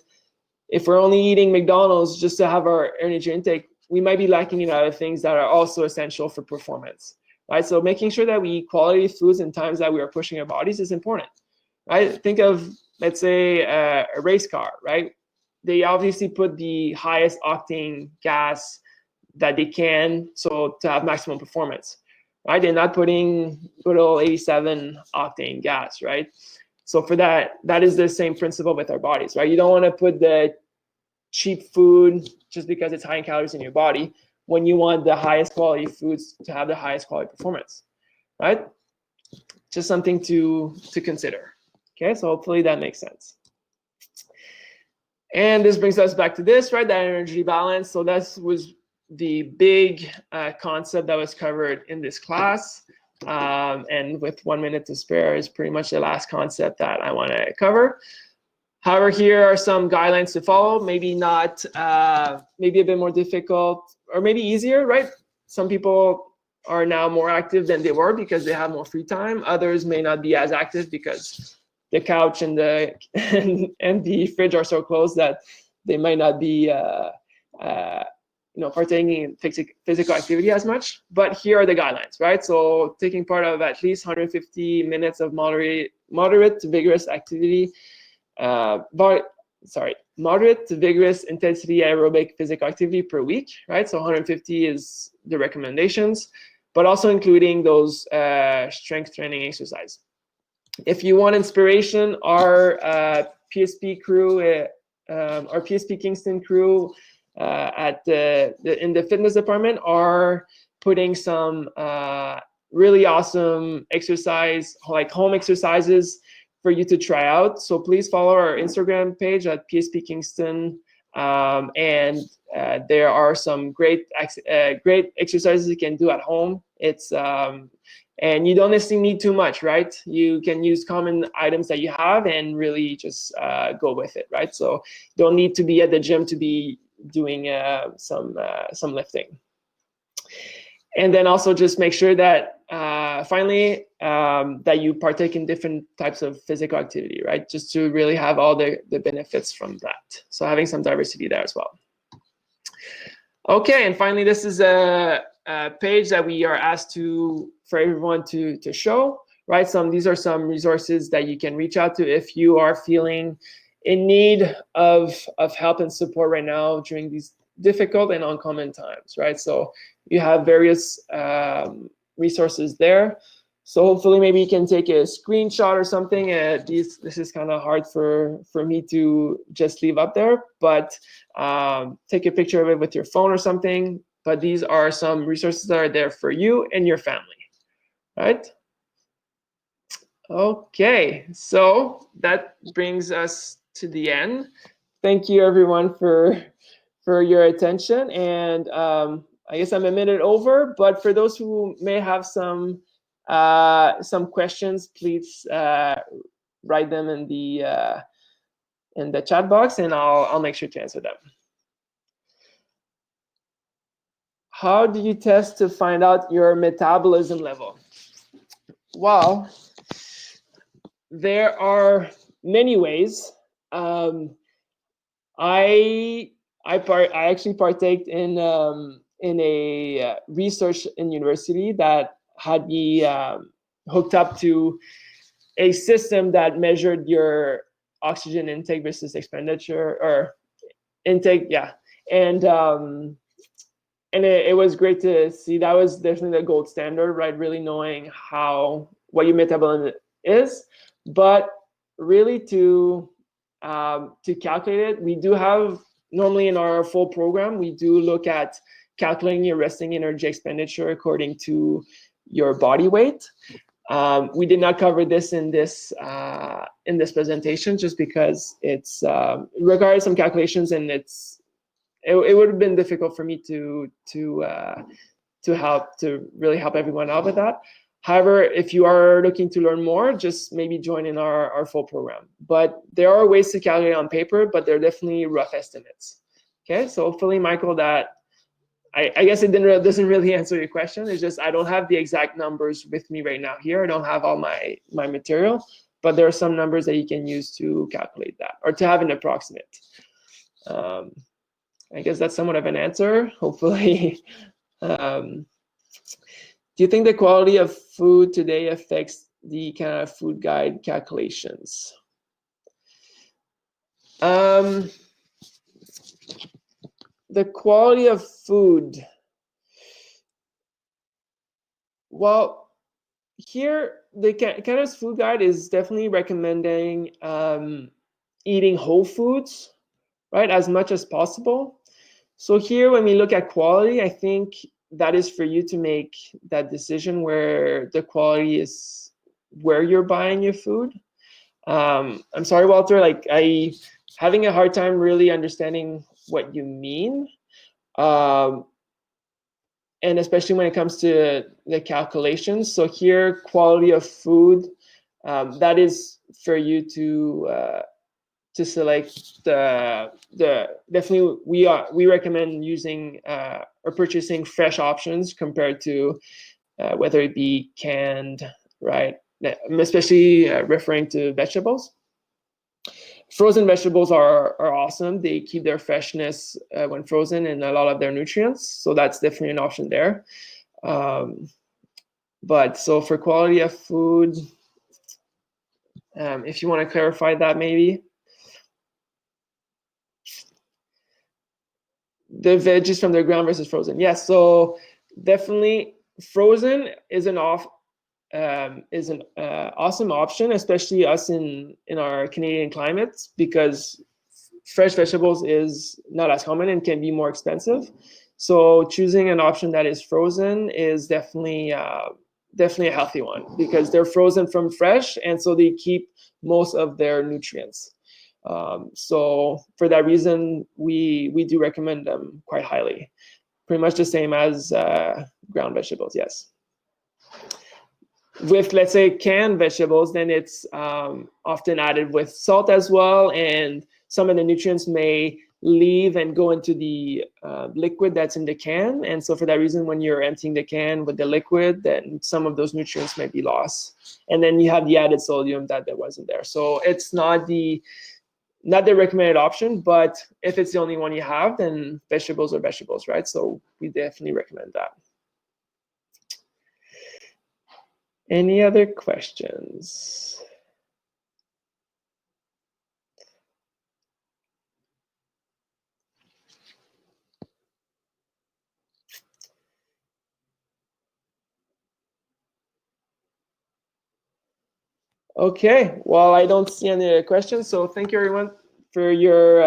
A: if we're only eating McDonald's just to have our energy intake, we might be lacking in other things that are also essential for performance, right? So making sure that we eat quality foods in times that we are pushing our bodies is important, right? Think of, let's say, a race car, right? They obviously put the highest octane gas that they can, so to have maximum performance, right? They're not putting good old 87 octane gas, right? So for that is the same principle with our bodies, right? You don't want to put the cheap food just because it's high in calories in your body when you want the highest quality foods to have the highest quality performance, right? Just something to consider. Okay, so hopefully that makes sense. And this brings us back to this, right? That energy balance. So that was the big concept that was covered in this class. And with 1 minute to spare is pretty much the last concept that I want to cover. However, here are some guidelines to follow. Maybe not, maybe a bit more difficult, or maybe easier, right? Some people are now more active than they were because they have more free time. Others may not be as active because the couch and the and the fridge are so close that they might not be partaking in physical activity as much. But here are the guidelines, right? So taking part of at least 150 minutes of moderate to vigorous activity, moderate to vigorous intensity aerobic physical activity per week, right? So 150 is the recommendations, but also including those strength training exercise. If you want inspiration, our PSP crew, our PSP Kingston crew in the fitness department are putting some really awesome exercise, like home exercises for you to try out. So please follow our Instagram page at PSP Kingston. And there are some great exercises you can do at home. It's and you don't necessarily need too much, right? You can use common items that you have and really just go with it, right? So you don't need to be at the gym to be doing some lifting. And then also just make sure that finally that you partake in different types of physical activity, right? Just to really have all the benefits from that. So having some diversity there as well. Okay, and finally, this is a page that we are asked for everyone to show, right? These are some resources that you can reach out to if you are feeling in need of help and support right now during these difficult and uncommon times, right? So you have various resources there. So hopefully maybe you can take a screenshot or something. This is kind of hard for me to just leave up there, but take a picture of it with your phone or something. But these are some resources that are there for you and your family, right? Okay, so that brings us to the end. Thank you everyone for your attention, and I guess I'm a minute over, but for those who may have some questions, please write them in the chat box, and I'll make sure to answer them. How do you test to find out your metabolism level? Well, there are many ways. I actually partaked in a research in university that had me hooked up to a system that measured your oxygen intake versus expenditure or intake, yeah, and it was great to see. That was definitely the gold standard, right? Really knowing what your metabolism is, but really to calculate it, we do have normally in our full program, we do look at calculating your resting energy expenditure according to your body weight. We did not cover this in this presentation just because it's requires some calculations, and it would have been difficult for me to really help everyone out with that. However, if you are looking to learn more, just maybe join in our full program. But there are ways to calculate on paper, but they're definitely rough estimates. Okay, so hopefully, Michael, that I guess it doesn't really answer your question. It's just I don't have the exact numbers with me right now here. I don't have all my material, but there are some numbers that you can use to calculate that or to have an approximate. I guess that's somewhat of an answer, hopefully. Do you think the quality of food today affects the kind of food guide calculations? The quality of food. Well, here the Canada's food guide is definitely recommending eating whole foods, right, as much as possible. So here, when we look at quality, I think that is for you to make that decision where the quality is where you're buying your food. I'm sorry, Walter, like having a hard time really understanding what you mean. And especially when it comes to the calculations. So here, quality of food, that is for you to select the definitely we recommend using or purchasing fresh options compared to whether it be canned, right? Especially referring to vegetables. Frozen vegetables are awesome. They keep their freshness when frozen and a lot of their nutrients. So that's definitely an option there. But so for quality of food, if you want to clarify that maybe. The veggies from the ground versus frozen. Yes, so definitely frozen is an awesome option, especially us in our Canadian climates, because fresh vegetables is not as common and can be more expensive. So choosing an option that is frozen is definitely a healthy one because they're frozen from fresh, and so they keep most of their nutrients. So for that reason, we do recommend them quite highly. Pretty much the same as ground vegetables, yes. With, let's say, canned vegetables, then it's often added with salt as well, and some of the nutrients may leave and go into the liquid that's in the can. And so for that reason, when you're emptying the can with the liquid, then some of those nutrients might be lost. And then you have the added sodium that wasn't there. So it's not the recommended option, but if it's the only one you have, then vegetables are vegetables, right? So we definitely recommend that. Any other questions? Okay, well, I don't see any other questions, so thank you everyone for your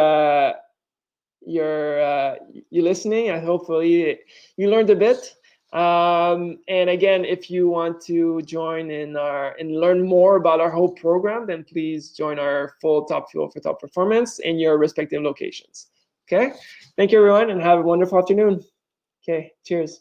A: you listening, and hopefully you learned a bit. And again, if you want to join and learn more about our whole program, then please join our full Top Fuel for Top Performance in your respective locations. Okay, thank you everyone, and have a wonderful afternoon. Okay, cheers.